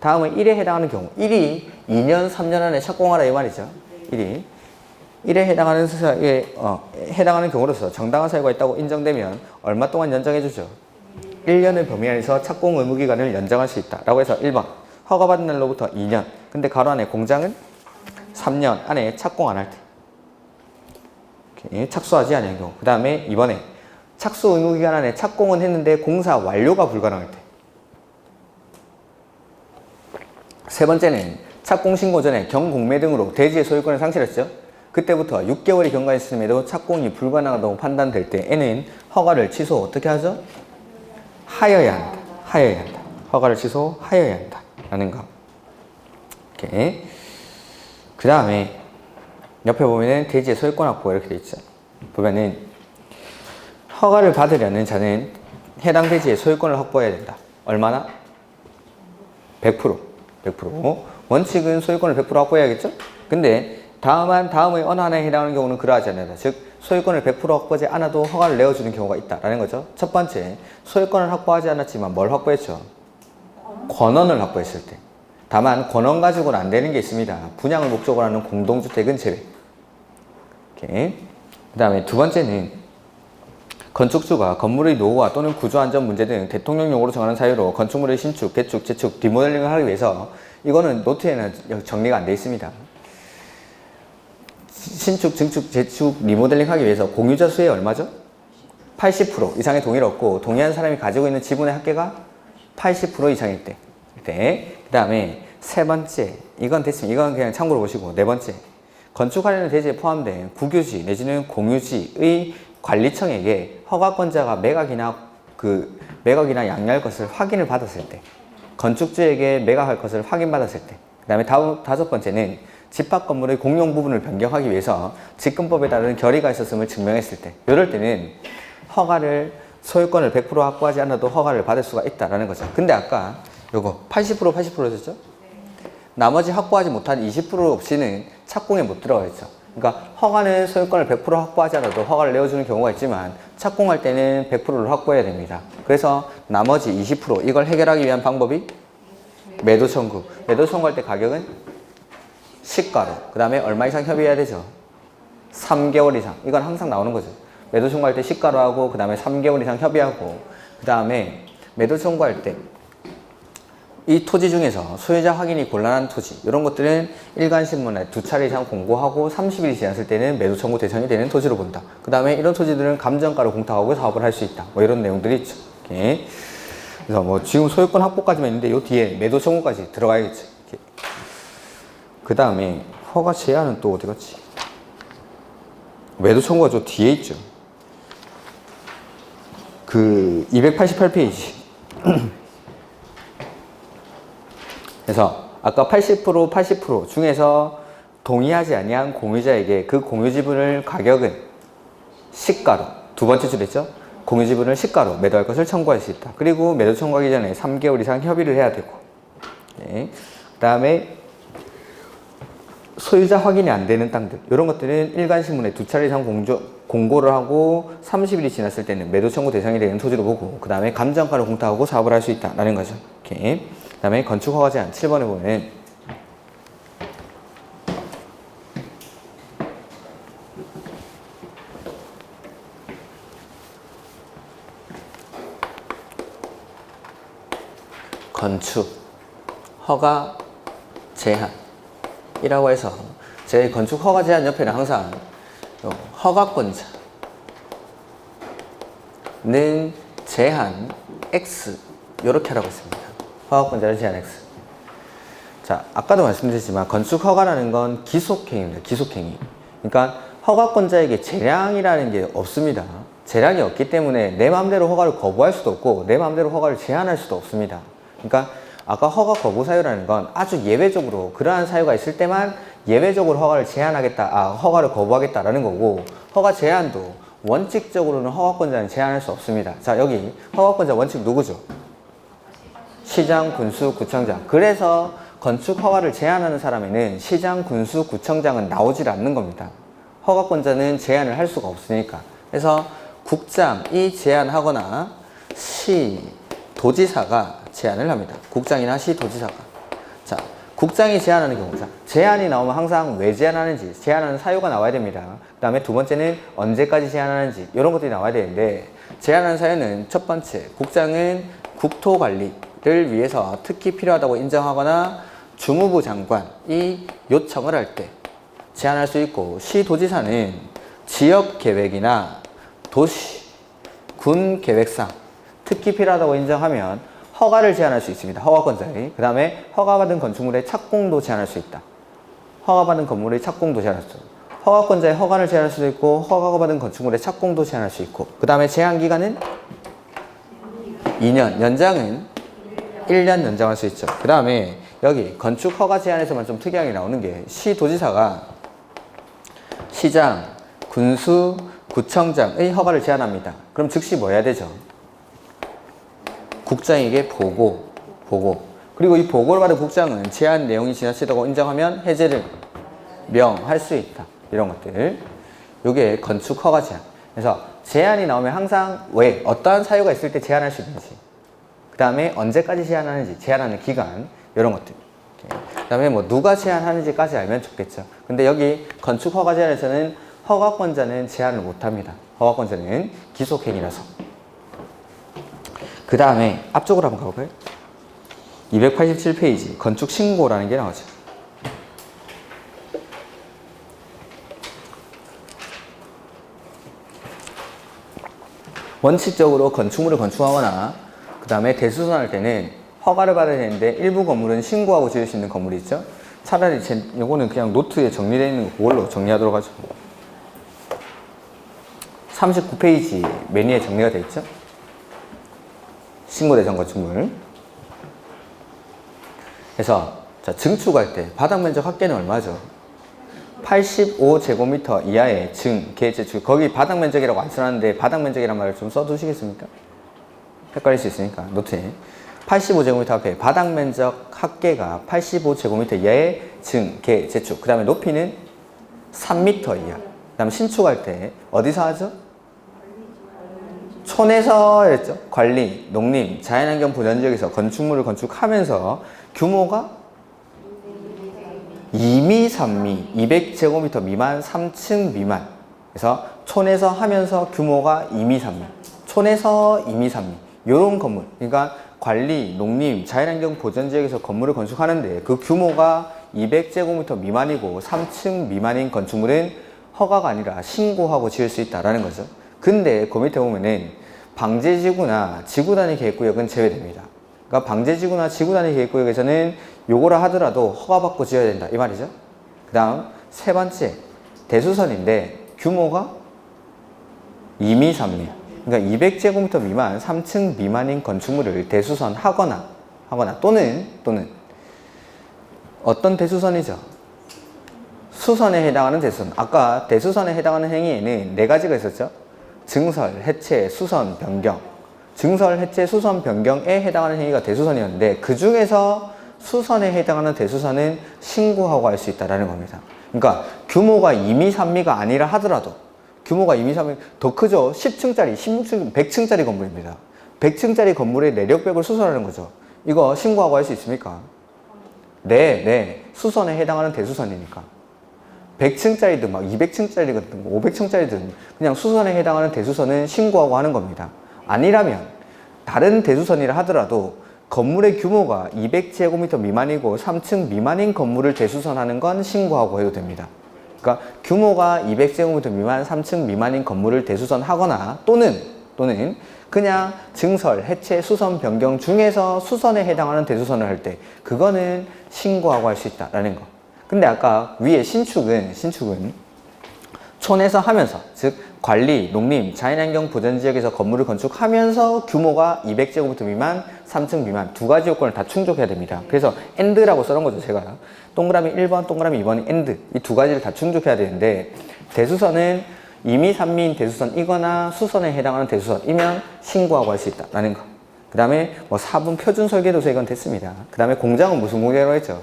다음의 1에 해당하는 경우 1이 2년 3년 안에 착공하라 이 말이죠. 1에 해당하는 사유에 해당하는 경우로서 정당한 사유가 있다고 인정되면 얼마 동안 연장해 주죠? 1년의 범위 안에서 착공 의무 기간을 연장할 수 있다라고 해서 1번 허가받은 날로부터 2년. 근데 가로 안에 공장은 3년 안에 착공 안 할 때. 착수하지 않은 경우. 그 다음에 2번에 착수 의무 기간 안에 착공은 했는데 공사 완료가 불가능할 때. 세 번째는 착공 신고 전에 경공매 등으로 대지의 소유권을 상실했죠. 그때부터 6개월이 경과했음에도 착공이 불가능하다고 판단될 때에는 허가를 취소 어떻게 하죠? 하여야 한다. 하여야 한다. 허가를 취소하여야 한다라는 거. 이렇게. 그 다음에 옆에 보면은 대지의 소유권 확보 이렇게 돼 있죠. 보면은 허가를 받으려는 자는 해당 대지의 소유권을 확보해야 된다. 얼마나? 100%. 100%. 원칙은 소유권을 100% 확보해야겠죠? 근데 다음의 어느 하나에 해당하는 경우는 그러하지 않는다. 즉 소유권을 100% 확보하지 않아도 허가를 내어주는 경우가 있다라는 거죠. 첫 번째, 소유권을 확보하지 않았지만 뭘 확보했죠? 권원을 확보했을 때. 다만 권원 가지고는 안 되는 게 있습니다. 분양을 목적으로 하는 공동주택은 제외. 이렇게. 그 다음에 두 번째는 건축주가 건물의 노후화 또는 구조안전 문제 등 대통령령으로 정하는 사유로 건축물의 신축, 개축, 재축, 리모델링을 하기 위해서 이거는 노트에는 정리가 안 돼 있습니다. 신축, 증축, 재축, 리모델링 하기 위해서 공유자 수의 얼마죠? 80% 이상의 동의를 얻고 동의한 사람이 가지고 있는 지분의 합계가 80% 이상일 때. 그 다음에 세 번째, 이건 됐습니다. 이건 그냥 참고로 보시고, 네 번째, 건축 관련 대지에 포함된 국유지 내지는 공유지의 관리청에게 허가권자가 매각이나 양리할 것을 확인을 받았을 때, 건축주에게 매각할 것을 확인받았을 때, 그 다음에 다섯 번째는 집합 건물의 공용 부분을 변경하기 위해서 직근법에 따른 결의가 있었음을 증명했을 때, 이럴 때는 소유권을 100% 확보하지 않아도 허가를 받을 수가 있다라는 거죠. 근데 아까 요거 80%였죠? 나머지 확보하지 못한 20% 없이는 착공에 못 들어가 있죠. 그러니까 허가는 소유권을 100% 확보하지 않아도 허가를 내어주는 경우가 있지만 착공할 때는 100%를 확보해야 됩니다. 그래서 나머지 20% 이걸 해결하기 위한 방법이 매도 청구. 매도 청구할 때 가격은 시가로. 그 다음에 얼마 이상 협의해야 되죠? 3개월 이상. 이건 항상 나오는 거죠. 매도 청구할 때 시가로 하고 그 다음에 3개월 이상 협의하고 그 다음에 매도 청구할 때 이 토지 중에서 소유자 확인이 곤란한 토지 이런 것들은 일간신문에 2차례 이상 공고하고 30일이 지났을 때는 매도 청구 대상이 되는 토지로 본다. 그 다음에 이런 토지들은 감정가로 공탁하고 사업을 할 수 있다. 뭐 이런 내용들이 있죠. 이렇게. 그래서 뭐 지금 소유권 확보까지만 있는데 요 뒤에 매도 청구까지 들어가야겠죠. 그 다음에 허가 제한은 또 어디 갔지? 매도 청구가 저 뒤에 있죠. 그 288페이지. 그래서 아까 80% 중에서 동의하지 아니한 공유자에게 그 공유 지분을 가격은 시가로, 두 번째 줄이죠. 공유 지분을 시가로 매도할 것을 청구할 수 있다. 그리고 매도 청구하기 전에 3개월 이상 협의를 해야 되고, 네. 그 다음에 소유자 확인이 안 되는 땅들, 이런 것들은 일간신문에 2차례 이상 공고를 하고 30일이 지났을 때는 매도 청구 대상이 되는 토지로 보고, 그 다음에 감정가를 공탁하고 사업을 할 수 있다라는 거죠. 이렇게. 그 다음에 건축허가 제한 7번에 보면 건축 허가 제한이라고 해서 제 건축 허가 제한 옆에는 항상 허가권자는 제한 X 이렇게 하라고 했습니다. 허가권자는 제한 X. 자, 아까도 말씀드렸지만 건축 허가라는 건 기속행위입니다. 기속행위. 그러니까 허가권자에게 재량이라는 게 없습니다. 재량이 없기 때문에 내 마음대로 허가를 거부할 수도 없고 내 마음대로 허가를 제한할 수도 없습니다. 그러니까 아까 허가 거부 사유라는 건 아주 예외적으로 그러한 사유가 있을 때만 예외적으로 허가를 제한하겠다, 허가를 거부하겠다라는 거고, 허가 제한도 원칙적으로는 허가권자는 제한할 수 없습니다. 자, 여기 허가권자 원칙 누구죠? 시장, 군수, 구청장. 그래서 건축 허가를 제한하는 사람에는 시장, 군수, 구청장은 나오질 않는 겁니다. 허가권자는 제한을 할 수가 없으니까. 그래서 국장이 제한하거나 시, 도지사가 제한을 합니다. 국장이나 시, 도지사가. 자, 국장이 제한하는 경우. 자, 제한이 나오면 항상 왜 제한하는지, 제한하는 사유가 나와야 됩니다. 그 다음에 두 번째는 언제까지 제한하는지, 이런 것들이 나와야 되는데, 제한하는 사유는 첫 번째, 국장은 국토관리를 위해서 특히 필요하다고 인정하거나 주무부 장관이 요청을 할 때 제한할 수 있고, 시도지사는 지역계획이나 도시, 군 계획상 특히 필요하다고 인정하면 허가를 제한할 수 있습니다. 허가권자의. 그 다음에 허가받은 건축물의 착공도 제한할 수 있다. 허가받은 건물의 착공도 제한할 수 있다. 허가권자의 허가를 제한할 수도 있고 허가받은 건축물의 착공도 제한할 수 있고, 그 다음에 제한 기간은 2년, 연장은 1년 연장할 수 있죠. 그 다음에 여기 건축 허가 제한에서만 좀 특이하게 나오는 게 시도지사가 시장, 군수, 구청장의 허가를 제한합니다. 그럼 즉시 뭐 해야 되죠? 국장에게 보고. 그리고 이 보고를 받은 국장은 제한 내용이 지나치다고 인정하면 해제를 명할 수 있다. 이런 것들. 요게 건축 허가 제한. 그래서 제한이 나오면 항상 왜 어떠한 사유가 있을 때 제한할 수 있는지, 그 다음에 언제까지 제한하는지, 제한하는 기간, 이런 것들. 그 다음에 뭐 누가 제한하는지까지 알면 좋겠죠. 근데 여기 건축 허가 제한에서는 허가권자는 제한을 못합니다. 허가권자는 기속행위라서. 그 다음에 앞쪽으로 한번 가볼까요? 287페이지 건축 신고라는 게 나오죠. 원칙적으로 건축물을 건축하거나 그 다음에 대수선할 때는 허가를 받아야 되는데 일부 건물은 신고하고 지을 수 있는 건물이 있죠. 차라리 요거는 그냥 노트에 정리되어 있는 거 그걸로 정리하도록 하죠. 39페이지 메뉴에 정리가 되어 있죠. 신고 대상 건축물. 그래서 자, 증축할 때 바닥 면적 합계는 얼마죠? 85제곱미터 이하의 개, 제축. 거기 바닥 면적이라고 안 써놨는데 바닥 면적이란 말을 좀 써두시겠습니까? 헷갈릴 수 있으니까 노트에 85제곱미터 앞에 바닥 면적 합계가 85제곱미터 이하의 개, 제축. 그 다음에 높이는 3m 이하. 그 다음에 신축할 때 어디서 하죠? 촌에서 했죠. 관리, 농림, 자연환경 보전지역에서 건축물을 건축하면서 규모가 2미, 3미, 200제곱미터 미만, 3층 미만. 그래서 촌에서 하면서 규모가 2미, 3미. 촌에서 2미, 3미. 요런 건물. 그러니까 관리, 농림, 자연환경 보전지역에서 건물을 건축하는데 그 규모가 200제곱미터 미만이고 3층 미만인 건축물은 허가가 아니라 신고하고 지을 수 있다라는 거죠. 근데 그 밑에 보면은 방제지구나 지구단위 계획구역은 제외됩니다. 그러니까 방제지구나 지구단위 계획구역에서는 요거라 하더라도 허가받고 지어야 된다 이 말이죠. 그 다음 세 번째 대수선인데 규모가 2미, 3미. 그러니까 200제곱미터 미만 3층 미만인 건축물을 대수선 하거나 또는 어떤 대수선이죠? 수선에 해당하는 대수선. 아까 대수선에 해당하는 행위에는 네 가지가 있었죠. 증설, 해체, 수선, 변경. 증설, 해체, 수선, 변경에 해당하는 행위가 대수선이었는데 그 중에서 수선에 해당하는 대수선은 신고하고 할 수 있다는 겁니다. 그러니까 규모가 2미, 3미가 아니라 하더라도 규모가 2미, 3미 더 크죠. 10층짜리, 16층, 100층짜리 건물입니다. 100층짜리 건물에 내력벽을 수선하는 거죠. 이거 신고하고 할 수 있습니까? 네. 수선에 해당하는 대수선이니까. 100층짜리든 막 200층짜리든 500층짜리든 그냥 수선에 해당하는 대수선은 신고하고 하는 겁니다. 아니라면 다른 대수선이라 하더라도 건물의 규모가 200제곱미터 미만이고 3층 미만인 건물을 대수선하는 건 신고하고 해도 됩니다. 그러니까 규모가 200제곱미터 미만 3층 미만인 건물을 대수선하거나 또는 그냥 증설, 해체, 수선, 변경 중에서 수선에 해당하는 대수선을 할 때 그거는 신고하고 할 수 있다라는 거. 근데 아까 위에 신축은 촌에서 하면서 즉 관리, 농림, 자연환경 보전지역에서 건물을 건축하면서 규모가 200제곱미터 미만, 3층 미만 두 가지 요건을 다 충족해야 됩니다. 그래서 AND라고 써놓은 거죠. 제가 동그라미 1번, 동그라미 2번이 AND 이 두 가지를 다 충족해야 되는데 대수선은 2미, 3미인 대수선이거나 수선에 해당하는 대수선이면 신고하고 할 수 있다라는 거. 그 다음에 뭐 4분 표준 설계도서 이건 됐습니다. 그 다음에 공장은 무슨 공장이라고 했죠?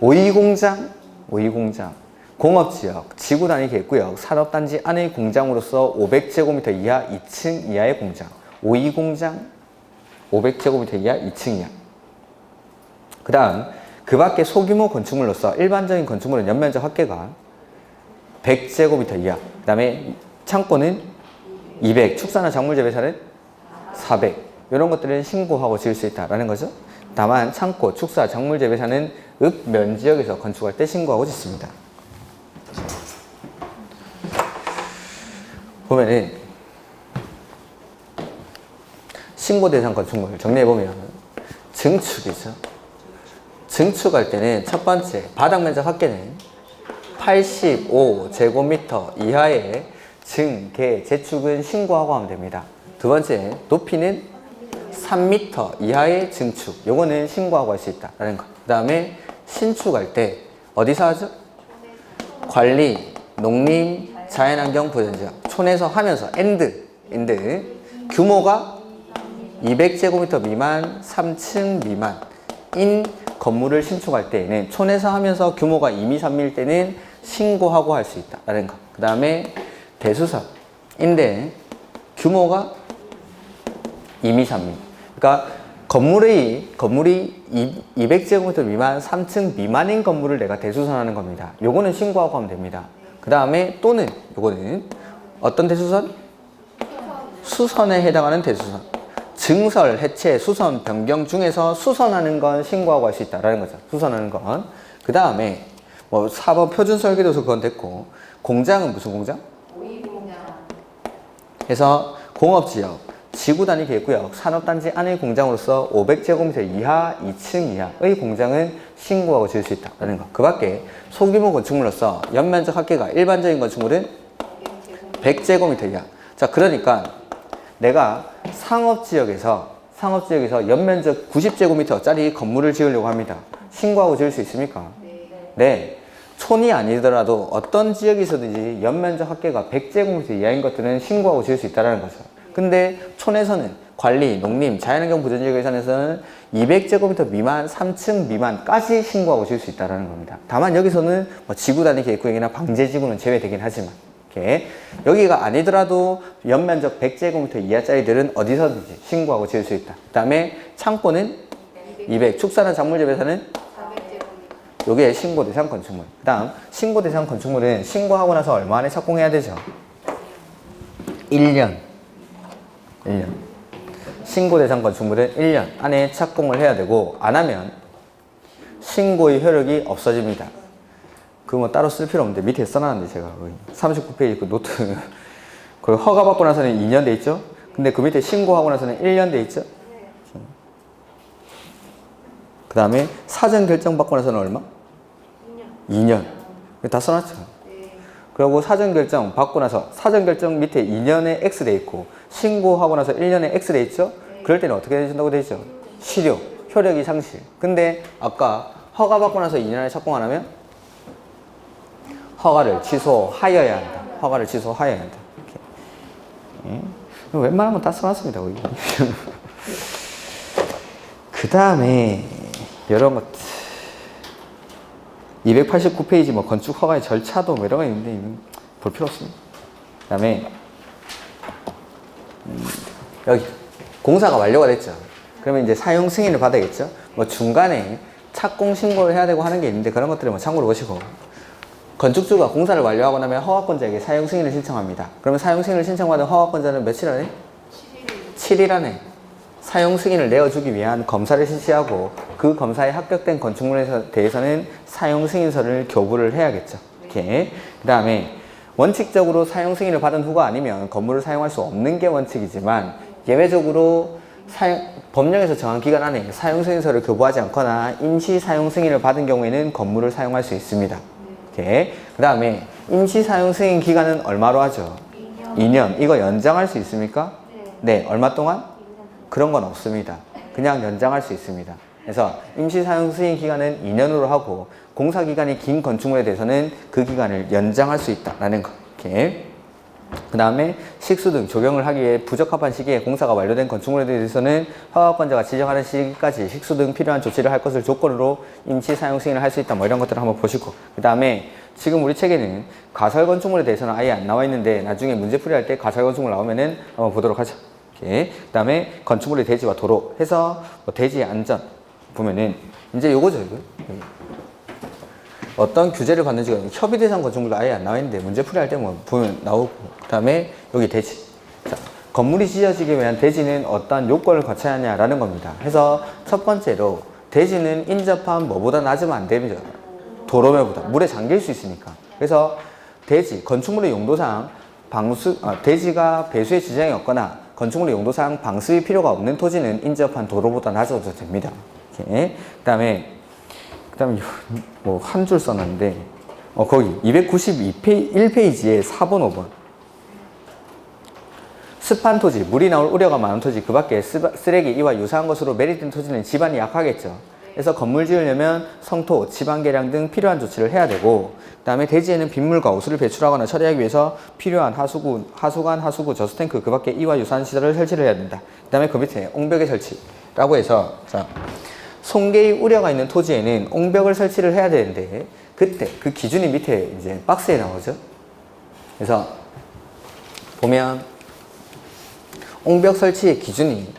오이공장. 공업지역, 지구단위 계획구역, 산업단지 안의 공장으로서 500제곱미터 이하 2층 이하의 공장. 오이공장 500제곱미터 이하 2층 이하. 그 다음 그 밖에 소규모 건축물로서 일반적인 건축물은 연면적 합계가 100제곱미터 이하. 그 다음에 창고는 200, 축사나 작물 재배사는 400. 이런 것들은 신고하고 지을 수 있다라는 거죠. 다만 창고, 축사, 작물 재배사는 읍면지역에서 건축할 때 신고하고 짓습니다. 보면은 신고 대상 건축물 정리해보면 증축이죠. 증축할 때는 첫 번째 바닥 면적 합계는 85제곱미터 이하의 개, 제축은 신고하고 하면 됩니다. 두 번째 높이는 3m 이하의 증축. 요거는 신고하고 할 수 있다라는 거. 그 다음에 신축할 때 어디서 하죠? 관리, 농림, 자연환경 보전지역. 촌에서 하면서 엔드. 규모가 200제곱미터 미만, 3층 미만인 건물을 신축할 때에는 촌에서 하면서 규모가 2미, 3미일 때는 신고하고 할 수 있다라는 거. 그 다음에 대수사인데 규모가 2미, 3미. 그러니까 건물이 200제곱미터 미만, 3층 미만인 건물을 내가 대수선하는 겁니다. 요거는 신고하고 하면 됩니다. 그 다음에 또는 요거는 어떤 대수선? 수선에 해당하는 대수선. 증설, 해체, 수선, 변경 중에서 수선하는 건 신고하고 할 수 있다라는 거죠. 수선하는 건. 그 다음에 뭐 4번 표준 설계도서 그건 됐고, 공장은 무슨 공장? 오이공장. 그래서 공업지역, 지구단위 계획구역, 산업단지 안의 공장으로서 500제곱미터 이하, 2층 이하의 공장은 신고하고 지을 수 있다라는 거. 그 밖에 소규모 건축물로서 연면적 합계가 일반적인 건축물은 100제곱미터 이하. 자, 그러니까 내가 상업지역에서 연면적 90제곱미터짜리 건물을 지으려고 합니다. 신고하고 지을 수 있습니까? 네. 촌이 아니더라도 어떤 지역에서든지 연면적 합계가 100제곱미터 이하인 것들은 신고하고 지을 수 있다는 거죠. 근데 촌에서는 관리, 농림, 자연환경 보전지역 예산에서는 200제곱미터 미만, 3층 미만까지 신고하고 지을 수 있다는 겁니다. 다만 여기서는 뭐 지구단위 계획구역이나 방제지구는 제외되긴 하지만 이렇게 여기가 아니더라도 연면적 100제곱미터 이하짜리들은 어디서든지 신고하고 지을 수 있다. 그 다음에 창고는 200, 축사나 작물재배사는 400제곱미터. 요게 신고 대상 건축물. 그 다음 신고 대상 건축물은 신고하고 나서 얼마 안에 착공해야 되죠? 1년. 신고 대상 건축물은 1년 안에 착공을 해야 되고, 안 하면 신고의 효력이 없어집니다. 그거 뭐 따로 쓸 필요 없는데 밑에 써놨는데 제가 39페이지 그 노트 그 허가 받고 나서는 2년 돼 있죠? 근데 그 밑에 신고하고 나서는 1년 돼 있죠? 그 다음에 사전 결정 받고 나서는 얼마? 2년. 다 써놨죠? 그리고 사전 결정 받고 나서 사전 결정 밑에 2년에 X 돼 있고 신고하고 나서 1년에 X 돼 있죠? 그럴 때는 어떻게 해준다고 돼 있죠? 실효, 효력이 상실. 근데 아까 허가 받고 나서 2년 안에 착공 안 하면 허가를 취소하여야 한다. 허가를 취소하여야 한다. 웬만하면 다 써놨습니다. 그 다음에 이런 것 289페이지 뭐 건축 허가의 절차도 뭐 이런 거 있는데 볼 필요 없습니다. 그 다음에 여기 공사가 완료가 됐죠. 그러면 이제 사용 승인을 받아야겠죠. 뭐 중간에 착공 신고를 해야 되고 하는 게 있는데 그런 것들을 뭐 참고로 보시고, 건축주가 공사를 완료하고 나면 허가권자에게 사용 승인을 신청합니다. 그러면 사용 승인을 신청받은 허가권자는 며칠 안에? 7일 안에 사용 승인을 내어주기 위한 검사를 실시하고 그 검사에 합격된 건축물에 대해서는 사용 승인서를 교부를 해야겠죠. 이렇게. 그 다음에 원칙적으로 사용 승인을 받은 후가 아니면 건물을 사용할 수 없는 게 원칙이지만 예외적으로 법령에서 정한 기간 안에 사용 승인서를 교부하지 않거나 임시 사용 승인을 받은 경우에는 건물을 사용할 수 있습니다. 이렇게. 그 다음에 임시 사용 승인 기간은 얼마로 하죠? 2년. 이거 연장할 수 있습니까? 네. 얼마 동안? 그런 건 없습니다. 그냥 연장할 수 있습니다. 그래서 임시 사용 승인 기간은 2년으로 하고 공사 기간이 긴 건축물에 대해서는 그 기간을 연장할 수 있다라는 거. 이렇게. 그 다음에 식수 등 조경을 하기 위해 부적합한 시기에 공사가 완료된 건축물에 대해서는 허가권자가 지정하는 시기까지 식수 등 필요한 조치를 할 것을 조건으로 임시 사용 승인을 할 수 있다. 뭐 이런 것들을 한번 보시고, 그 다음에 지금 우리 책에는 가설 건축물에 대해서는 아예 안 나와 있는데 나중에 문제풀이 할 때 가설 건축물 나오면은 한번 보도록 하죠. 그 다음에 건축물의 대지와 도로 해서 뭐 대지의 안전 보면은 이제 요거죠. 이거. 어떤 규제를 받는지가 협의 대상 건축물도 아예 안 나와 있는데 문제풀이 할 때 뭐 보면 나오고, 그 다음에 여기 대지. 자, 건물이 지어지기 위한 대지는 어떤 요건을 거쳐야 하냐라는 겁니다. 그래서 첫 번째로 대지는 인접한 뭐보다 낮으면 안 됩니다. 도로면보다. 물에 잠길 수 있으니까. 그래서 대지, 건축물의 용도상 대지가 배수의 지장이 없거나 건축물의 용도상 방수의 필요가 없는 토지는 인접한 도로보다 낮아도 됩니다. 이렇게. 그 다음에 뭐 한 줄 써놨는데 거기 292페이지에 4번 5번 습한 토지, 물이 나올 우려가 많은 토지, 그 밖에 쓰레기, 이와 유사한 것으로 매립된 토지는 지반이 약하겠죠. 그래서 건물 지으려면 성토, 지방 개량 등 필요한 조치를 해야 되고, 그 다음에 대지에는 빗물과 오수를 배출하거나 처리하기 위해서 필요한 하수관, 하수구, 저수탱크, 그 밖에 이와 유사한 시설을 설치를 해야 된다. 그 다음에 그 밑에 옹벽의 설치라고 해서, 자, 송개의 우려가 있는 토지에는 옹벽을 설치를 해야 되는데, 그때 그 기준이 밑에 이제 박스에 나오죠. 그래서 보면 옹벽 설치의 기준이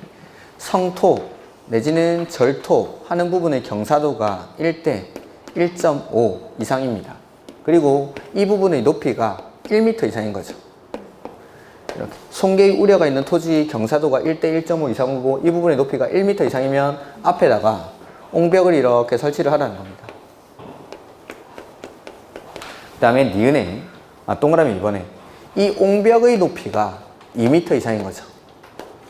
성토 내지는 절토 하는 부분의 경사도가 1대 1.5 이상입니다. 그리고 이 부분의 높이가 1m 이상인 거죠. 이렇게 송개의 우려가 있는 토지 경사도가 1대 1.5 이상이고 이 부분의 높이가 1m 이상이면 앞에다가 옹벽을 이렇게 설치를 하라는 겁니다. 그 다음에 니은에 동그라미 2번에 이 옹벽의 높이가 2m 이상인 거죠.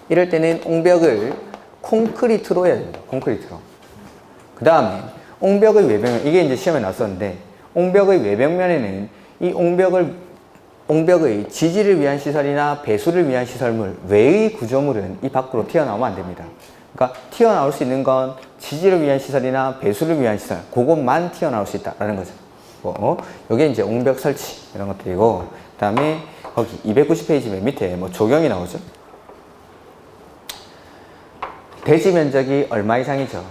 이럴 때는 옹벽을 콘크리트로 해야 됩니다. 콘크리트로. 그 다음에 옹벽의 외벽면, 이게 이제 시험에 나왔었는데, 옹벽의 외벽면에는 이 옹벽의 지지를 위한 시설이나 배수를 위한 시설물 외의 구조물은 이 밖으로 튀어나오면 안 됩니다. 그러니까 튀어나올 수 있는 건 지지를 위한 시설이나 배수를 위한 시설, 그것만 튀어나올 수 있다라는 거죠. 이게 이제 옹벽 설치 이런 것들이고, 그 다음에 거기 290페이지 맨 밑에 조경이 나오죠. 대지 면적이 얼마 이상이죠?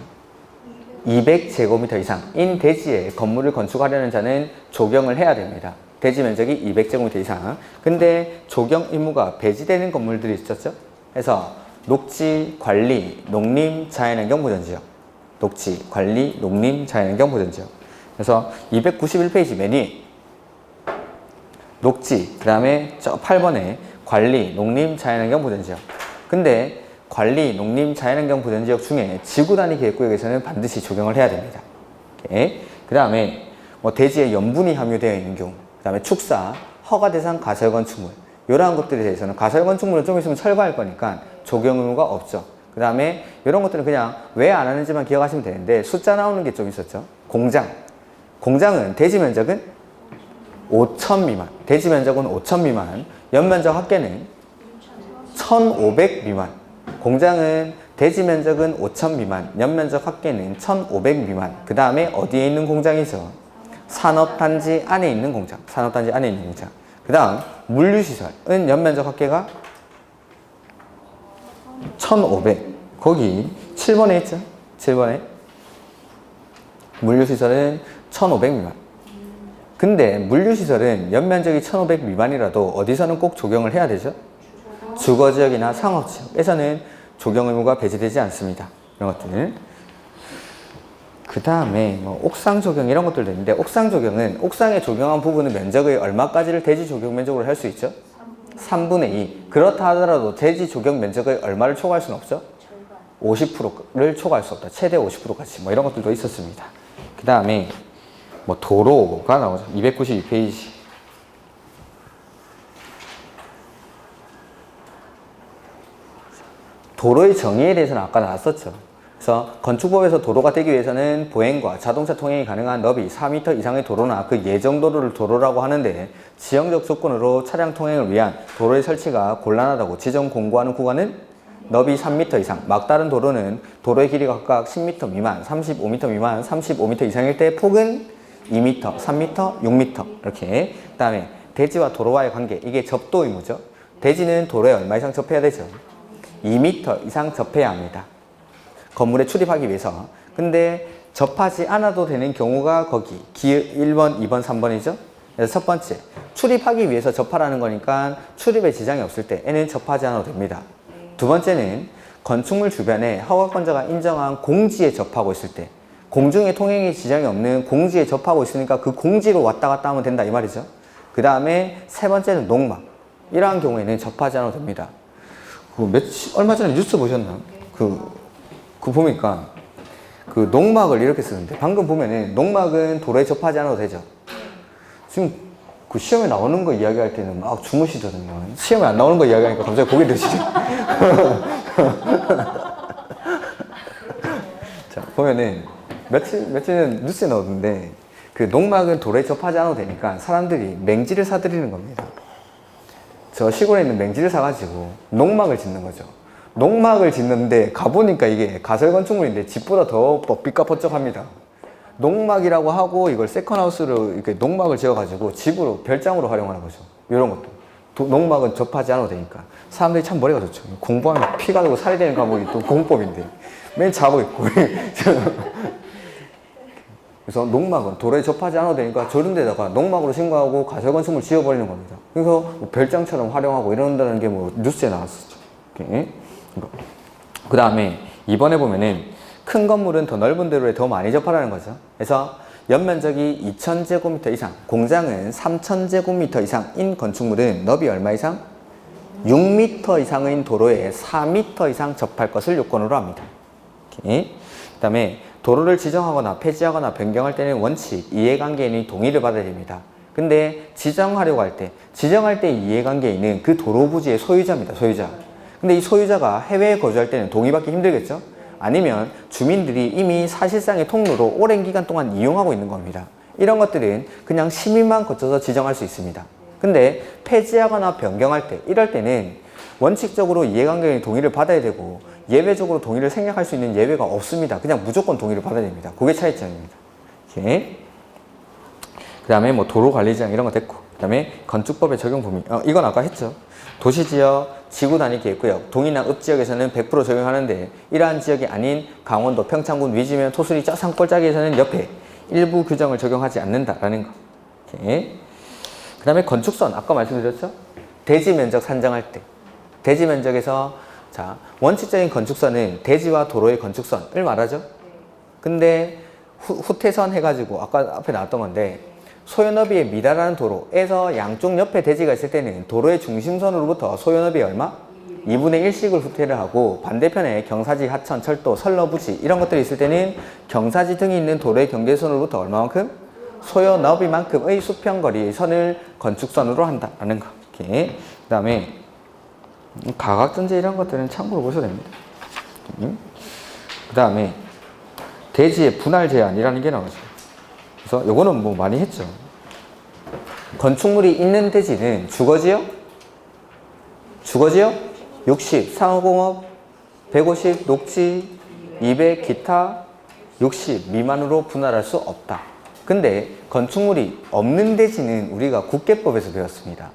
200제곱미터 이상인 대지에 건물을 건축하려는 자는 조경을 해야 됩니다. 대지 면적이 200제곱미터 이상. 근데 조경 의무가 배제되는 건물들이 있었죠. 그래서 녹지, 관리, 농림, 자연환경 보전지역. 녹지, 관리, 농림, 자연환경 보전지역. 그래서 291페이지 맨 위에 녹지, 그 다음에 저 8번에 관리, 농림, 자연환경 보전지역. 근데 관리, 농림, 자연환경 보전지역 중에 지구단위 계획구역에서는 반드시 조경을 해야 됩니다. 그 다음에 대지에 염분이 함유되어 있는 경우, 그 다음에 축사, 허가대상 가설건축물, 이러한 것들에 대해서는 가설건축물은 좀 있으면 철거할 거니까 조경 의무가 없죠. 그 다음에 이런 것들은 그냥 왜 안 하는지만 기억하시면 되는데, 숫자 나오는 게 좀 있었죠. 공장은 대지 면적은 5,000 미만, 대지 면적은 5,000 미만, 연면적 합계는 1,500 미만. 공장은 대지 면적은 5,000 미만, 연면적 합계는 1,500 미만. 그 다음에 어디에 있는 공장이죠? 산업단지 안에 있는 공장. 산업단지 안에 있는 공장. 그 다음 물류시설은 연면적 합계가 1,500. 거기 7번에 있죠? 7번에 물류시설은 1,500 미만. 근데 물류시설은 연면적이 1,500 미만이라도 어디서는 꼭 조경을 해야 되죠? 주거지역이나 상업지역에서는 조경 의무가 배제되지 않습니다. 이런 것들. 그 다음에 옥상 조경 이런 것들도 있는데, 옥상 조경은 옥상에 조경한 부분의 면적의 얼마까지를 대지 조경 면적으로 할 수 있죠? 3분의 2. 그렇다 하더라도 대지 조경 면적의 얼마를 초과할 수는 없죠? 50%를 초과할 수 없다. 최대 50%까지 이런 것들도 있었습니다. 그 다음에 도로가 나오죠. 292페이지. 도로의 정의에 대해서는 아까 나왔었죠. 그래서 건축법에서 도로가 되기 위해서는 보행과 자동차 통행이 가능한 너비 4m 이상의 도로나 그 예정 도로를 도로라고 하는데, 지형적 조건으로 차량 통행을 위한 도로의 설치가 곤란하다고 지정 공고하는 구간은 너비 3m 이상, 막다른 도로는 도로의 길이가 각각 10m 미만, 35m 미만, 35m 이상일 때 폭은 2m, 3m, 6m 이렇게. 그 다음에 대지와 도로와의 관계, 이게 접도 의무죠. 대지는 도로에 얼마 이상 접해야 되죠? 2m 이상 접해야 합니다. 건물에 출입하기 위해서. 근데 접하지 않아도 되는 경우가 거기 1번, 2번, 3번이죠. 그래서 첫 번째, 출입하기 위해서 접하라는 거니까 출입에 지장이 없을 때에는 접하지 않아도 됩니다. 두 번째는 건축물 주변에 허가권자가 인정한 공지에 접하고 있을 때, 공중의 통행에 지장이 없는 공지에 접하고 있으니까 그 공지로 왔다 갔다 하면 된다 이 말이죠. 그 다음에 세 번째는 농막. 이러한 경우에는 접하지 않아도 됩니다. 얼마 전에 뉴스 보셨나? 그 보니까 그 농막을 이렇게 쓰는데, 방금 보면은 농막은 도로에 접하지 않아도 되죠. 지금 그 시험에 나오는 거 이야기할 때는 막 주무시거든요. 시험에 안 나오는 거 이야기하니까 갑자기 고개 드시죠. 자, 보면은 며칠 전 뉴스에 나오던데, 그 농막은 도로에 접하지 않아도 되니까 사람들이 맹지를 사들이는 겁니다. 저 시골에 있는 맹지를 사가지고 농막을 짓는 거죠. 농막을 짓는데 가보니까 이게 가설 건축물인데 집보다 더 삐까뻔쩍합니다. 농막이라고 하고 이걸 세컨하우스로 이렇게 농막을 지어가지고 집으로 별장으로 활용하는 거죠. 이런 것도. 농막은 접하지 않아도 되니까. 사람들이 참 머리가 좋죠. 공부하면 피가 되고 살이 되는 과목이 또 공법인데 맨 자고 있고. 그래서 농막은 도로에 접하지 않아도 되니까 저런 데다가 농막으로 신고하고 가설 건축물 지어버리는 겁니다. 그래서 뭐 별장처럼 활용하고 이런다는 게 뭐 뉴스에 나왔었죠. 그 다음에 이번에 보면은 큰 건물은 더 넓은 도로에 더 많이 접하라는 거죠. 그래서 연면적이 2000제곱미터 이상, 공장은 3000제곱미터 이상인 건축물은 너비 얼마 이상? 6m 이상인 도로에 4m 이상 접할 것을 요건으로 합니다. 그 다음에 도로를 지정하거나 폐지하거나 변경할 때는 원칙, 이해관계인이 동의를 받아야 됩니다. 근데 지정할 때 이해관계인은 그 도로 부지의 소유자입니다. 소유자. 근데 이 소유자가 해외에 거주할 때는 동의받기 힘들겠죠? 아니면 주민들이 이미 사실상의 통로로 오랜 기간 동안 이용하고 있는 겁니다. 이런 것들은 그냥 시민만 거쳐서 지정할 수 있습니다. 근데 폐지하거나 변경할 때, 이럴 때는 원칙적으로 이해관계인의 동의를 받아야 되고 예외적으로 동의를 생략할 수 있는 예외가 없습니다. 그냥 무조건 동의를 받아야 됩니다. 그게 차이점입니다. 그 다음에 뭐 도로관리지향 이런 거 됐고, 그 다음에 건축법의 적용 범위. 이건 아까 했죠. 도시지역, 지구단위 계획구역, 동이나 읍지역에서는 100% 적용하는데 이러한 지역이 아닌 강원도 평창군 위지면 토수리 저 산골짜기에서는 옆에 일부 규정을 적용하지 않는다라는 거. 그 다음에 건축선, 아까 말씀드렸죠? 대지 면적 산정할 때. 대지 면적에서 자, 원칙적인 건축선은 대지와 도로의 건축선을 말하죠. 근데 후퇴선 해가지고 아까 앞에 나왔던 건데 소요너비에 미달하는 도로에서 양쪽 옆에 대지가 있을 때는 도로의 중심선으로부터 소요너비 얼마? 2분의 1씩을 후퇴를 하고 반대편에 경사지, 하천, 철도, 선로, 부지 이런 것들이 있을 때는 경사지 등이 있는 도로의 경계선으로부터 얼마만큼? 소요너비만큼의 수평거리의 선을 건축선으로 한다라는 거. 그 다음에 가각전제 이런 것들은 참고로 보셔야 됩니다. 그 다음에 대지의 분할 제한이라는 게 나오죠. 그래서 요거는 뭐 많이 했죠. 건축물이 있는 대지는 주거지역 60, 상호공업 150, 녹지 200, 기타 60 미만으로 분할할 수 없다. 근데 건축물이 없는 대지는 우리가 국계법에서 배웠습니다.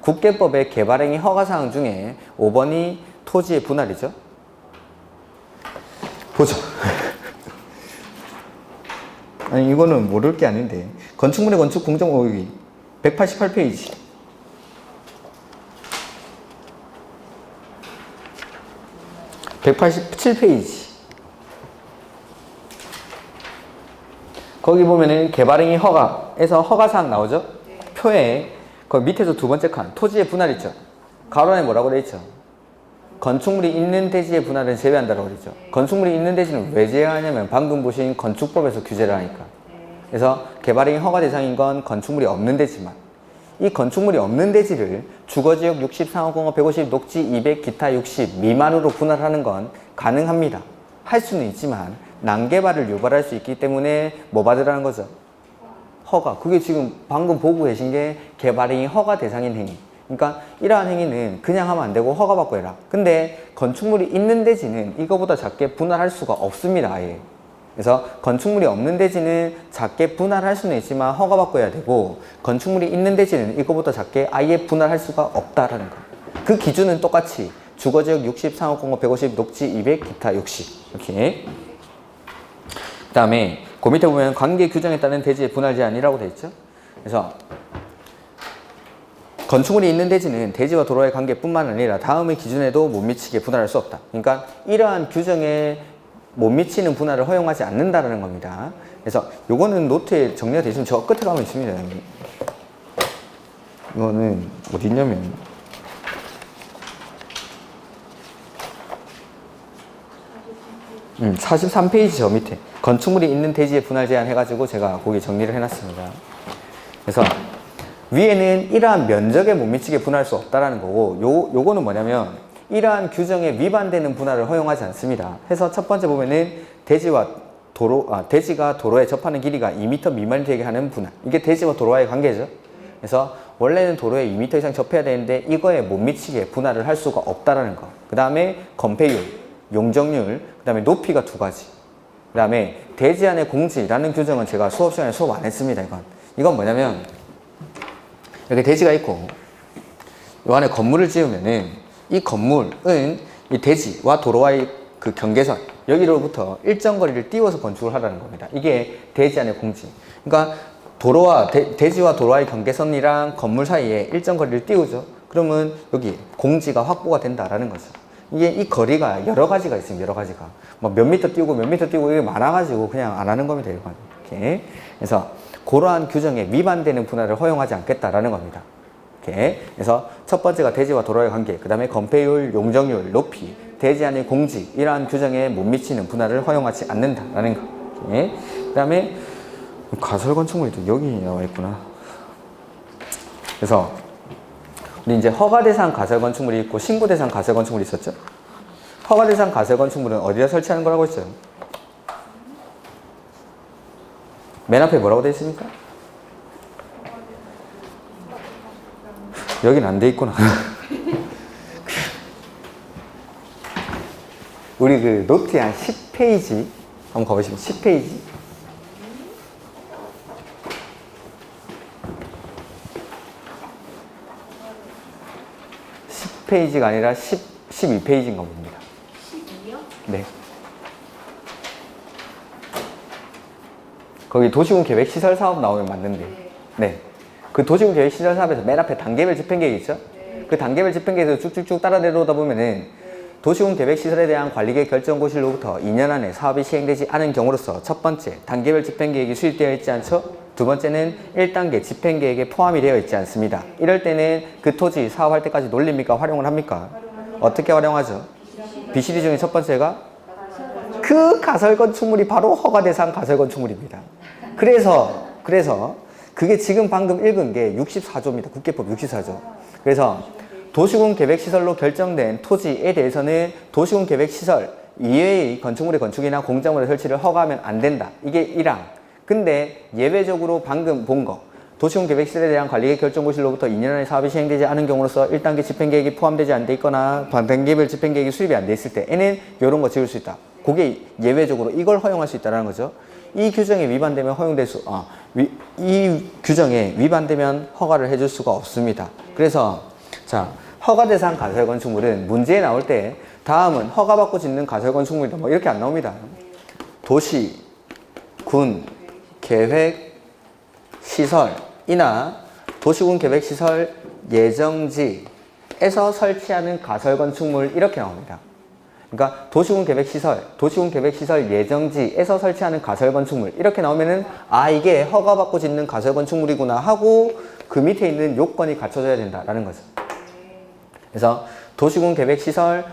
국계법의 개발행위 허가사항 중에 5번이 토지의 분할이죠. 보죠. 아니 이거는 모를 게 아닌데 건축물의 건축 공정 오기 188페이지 187페이지 거기 보면은 개발행위 허가에서 허가사항 나오죠? 표에 그 밑에서 두 번째 칸 토지의 분할 있죠? 가로 안에 뭐라고 돼 있죠? 건축물이 있는 대지의 분할은 제외한다고 그랬죠. 건축물이 있는 대지는 왜 제외하냐면 방금 보신 건축법에서 규제를 하니까. 그래서 개발행위 허가 대상인 건 건축물이 없는 대지만 이 건축물이 없는 대지를 주거지역 60, 상호공업 150, 녹지 200, 기타 60 미만으로 분할하는 건 가능합니다. 할 수는 있지만 난개발을 유발할 수 있기 때문에 뭐 받으라는 거죠? 허가. 그게 지금 방금 보고 계신 게 개발행위 허가 대상인 행위. 그러니까 이러한 행위는 그냥 하면 안 되고 허가받고 해라. 근데 건축물이 있는 대지는 이거보다 작게 분할할 수가 없습니다. 아예. 그래서 건축물이 없는 대지는 작게 분할할 수는 있지만 허가받고 해야 되고 건축물이 있는 대지는 이거보다 작게 아예 분할할 수가 없다라는 거. 그 기준은 똑같이 주거지역 60, 상업공업 150, 녹지 200, 기타 60 이렇게. 그 다음에 그 밑에 보면 관계 규정에 따른 대지의 분할 제한이라고 되어 있죠. 그래서 건축물이 있는 대지는 대지와 도로의 관계뿐만 아니라 다음의 기준에도 못 미치게 분할할 수 없다. 그러니까 이러한 규정에 못 미치는 분할을 허용하지 않는다는 겁니다. 그래서 요거는 노트에 정리가 되어 있으면 저 끝에 가면 있습니다. 이거는 어디 있냐면 43페이지 저 밑에 건축물이 있는 대지의 분할 제한 해가지고 제가 거기 정리를 해놨습니다. 그래서 위에는 이러한 면적에 못 미치게 분할할 수 없다라는 거고 요거는 뭐냐면 이러한 규정에 위반되는 분할을 허용하지 않습니다. 해서 첫 번째 보면은 대지가 도로에 접하는 길이가 2m 미만이 되게 하는 분할. 이게 대지와 도로와의 관계죠. 그래서 원래는 도로에 2m 이상 접해야 되는데 이거에 못 미치게 분할을 할 수가 없다라는 거. 그 다음에 건폐율, 용적률, 그 다음에 높이가 두 가지. 그 다음에 대지 안의 공지라는 규정은 제가 수업 시간에 수업 안 했습니다. 이건 뭐냐면 이렇게 대지가 있고 이 안에 건물을 지으면은 이 건물은 이 대지와 도로와의 그 경계선 여기로부터 일정 거리를 띄워서 건축을 하라는 겁니다. 이게 대지 안의 공지. 그러니까 도로와 대지와 도로와의 경계선이랑 건물 사이에 일정 거리를 띄우죠. 그러면 여기 공지가 확보가 된다라는 거죠. 이게 이 거리가 여러 가지가 있습니다. 여러 가지가 뭐 몇 미터 띄우고 몇 미터 띄우고 이게 많아가지고 그냥 안 하는 겁니다. 이렇게. 그래서 그러한 규정에 위반되는 분할을 허용하지 않겠다라는 겁니다. 이렇게. 그래서 첫 번째가 대지와 도로와의 관계, 그 다음에 건폐율, 용적률, 높이, 대지 안의 공지 이러한 규정에 못 미치는 분할을 허용하지 않는다라는 거. 이렇게. 그 다음에 가설 건축물이 여기 나와 있구나. 그래서 우리 이제 허가 대상 가설 건축물이 있고 신고 대상 가설 건축물이 있었죠. 허가 대상 가설 건축물은 어디다 설치하는 거라고 했어요? 맨 앞에 뭐라고 되어 있습니까? 여긴 안 돼 있구나. 우리 그 노트에 한 10페이지 한번 가보시면 10페이지. 10페이지가 아니라 12페이지인가 봅니다. 12요? 네. 거기 도시군 계획 시설 사업 나오면 맞는데. 네. 그 도시군 계획 시설 사업에서 맨 앞에 단계별 집행계획 있죠? 네. 그 단계별 집행계획에서 쭉쭉쭉 따라 내려오다 보면은 도시군 계획 시설에 대한 관리계획 결정고시로부터 2년 안에 사업이 시행되지 않은 경우로서 첫 번째, 단계별 집행계획이 수립되어 있지 않죠? 두 번째는 1단계 집행계획에 포함이 되어 있지 않습니다. 이럴 때는 그 토지 사업할 때까지 놀립니까? 활용을 합니까? 어떻게 활용하죠? 비실이 중에 첫 번째가 그 가설건축물이 바로 허가대상 가설건축물입니다. 그래서 그게 지금 방금 읽은 게 64조입니다. 국계법 64조. 그래서 도시군 계획시설로 결정된 토지에 대해서는 도시군 계획시설 이외의 건축물의 건축이나 공작물의 설치를 허가하면 안 된다. 이게 1항. 근데 예외적으로 방금 본 거 도시군 계획시설에 대한 관리계획 결정고시로부터 2년 안에 사업이 시행되지 않은 경우로서 1단계 집행계획이 포함되지 안 돼 있거나 단계별 집행계획이 수립이 안 돼 있을 때에는 이런 거 지을 수 있다. 그게 예외적으로 이걸 허용할 수 있다는 거죠. 이 규정에 위반되면 이 규정에 위반되면 허가를 해줄 수가 없습니다. 그래서 자, 허가대상 가설건축물은 문제에 나올 때 다음은 허가받고 짓는 가설건축물이다. 뭐 이렇게 안 나옵니다. 도시, 군, 계획, 시설이나 도시군 계획 시설 예정지에서 설치하는 가설건축물 이렇게 나옵니다. 그러니까 도시군 계획 시설 예정지에서 설치하는 가설건축물 이렇게 나오면은 아 이게 허가받고 짓는 가설건축물이구나 하고 그 밑에 있는 요건이 갖춰져야 된다라는 거죠. 그래서 도시군 계획 시설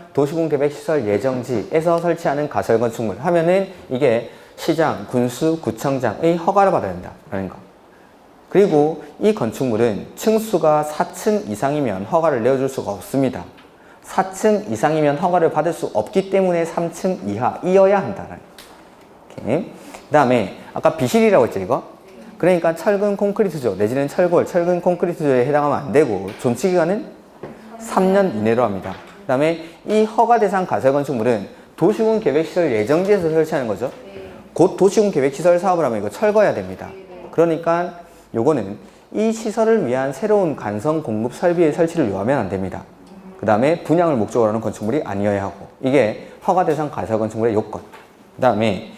예정지에서 설치하는 가설건축물 하면은 이게 시장, 군수, 구청장의 허가를 받아야 된다라는 거. 그리고 이 건축물은 층수가 4층 이상이면 허가를 내어줄 수가 없습니다. 4층 이상이면 허가를 받을 수 없기 때문에 3층 이하이어야 한다는 거. 그 다음에 아까 비실이라고 했죠 이거? 그러니까 철근 콘크리트조 내지는 철근 콘크리트조에 해당하면 안 되고 존치기간은 3년 이내로 합니다. 그 다음에 이 허가 대상 가설건축물은 도시군 계획시설 예정지에서 설치하는 거죠. 곧 도시군 계획시설 사업을 하면 이거 철거해야 됩니다. 그러니까 요거는 이 시설을 위한 새로운 간선 공급 설비의 설치를 요하면 안 됩니다. 그 다음에 분양을 목적으로 하는 건축물이 아니어야 하고 이게 허가 대상 가설 건축물의 요건. 그 다음에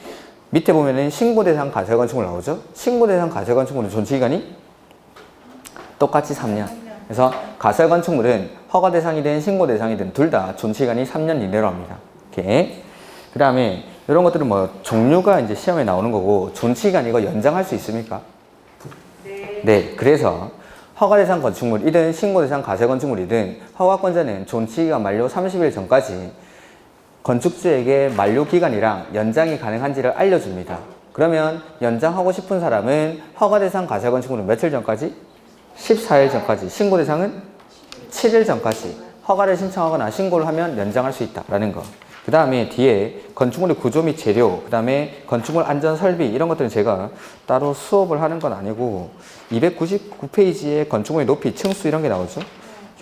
밑에 보면은 신고 대상 가설 건축물 나오죠. 신고 대상 가설 건축물은 존치 기간이 똑같이 3년. 그래서 가설 건축물은 허가 대상이든 신고 대상이든 둘 다 존치 기간이 3년 이내로 합니다. 이렇게. 그 다음에 이런 것들은 뭐 종류가 이제 시험에 나오는 거고 존치 기간 이거 연장할 수 있습니까? 네. 그래서 허가 대상 건축물이든 신고 대상 가설 건축물이든 허가권자는 존치기간 만료 30일 전까지 건축주에게 만료 기간이랑 연장이 가능한지를 알려줍니다. 그러면 연장하고 싶은 사람은 허가 대상 가설 건축물은 며칠 전까지? 14일 전까지. 신고 대상은 7일 전까지 허가를 신청하거나 신고를 하면 연장할 수 있다라는 거. 그 다음에 뒤에 건축물의 구조 및 재료, 그 다음에 건축물 안전 설비 이런 것들은 제가 따로 수업을 하는 건 아니고 299페이지에 건축물의 높이, 층수 이런 게 나오죠.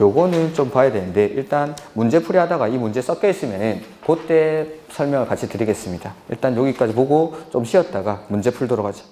요거는 좀 봐야 되는데 일단 문제풀이 하다가 이 문제 섞여 있으면은 그때 설명을 같이 드리겠습니다. 일단 여기까지 보고 좀 쉬었다가 문제 풀도록 하죠.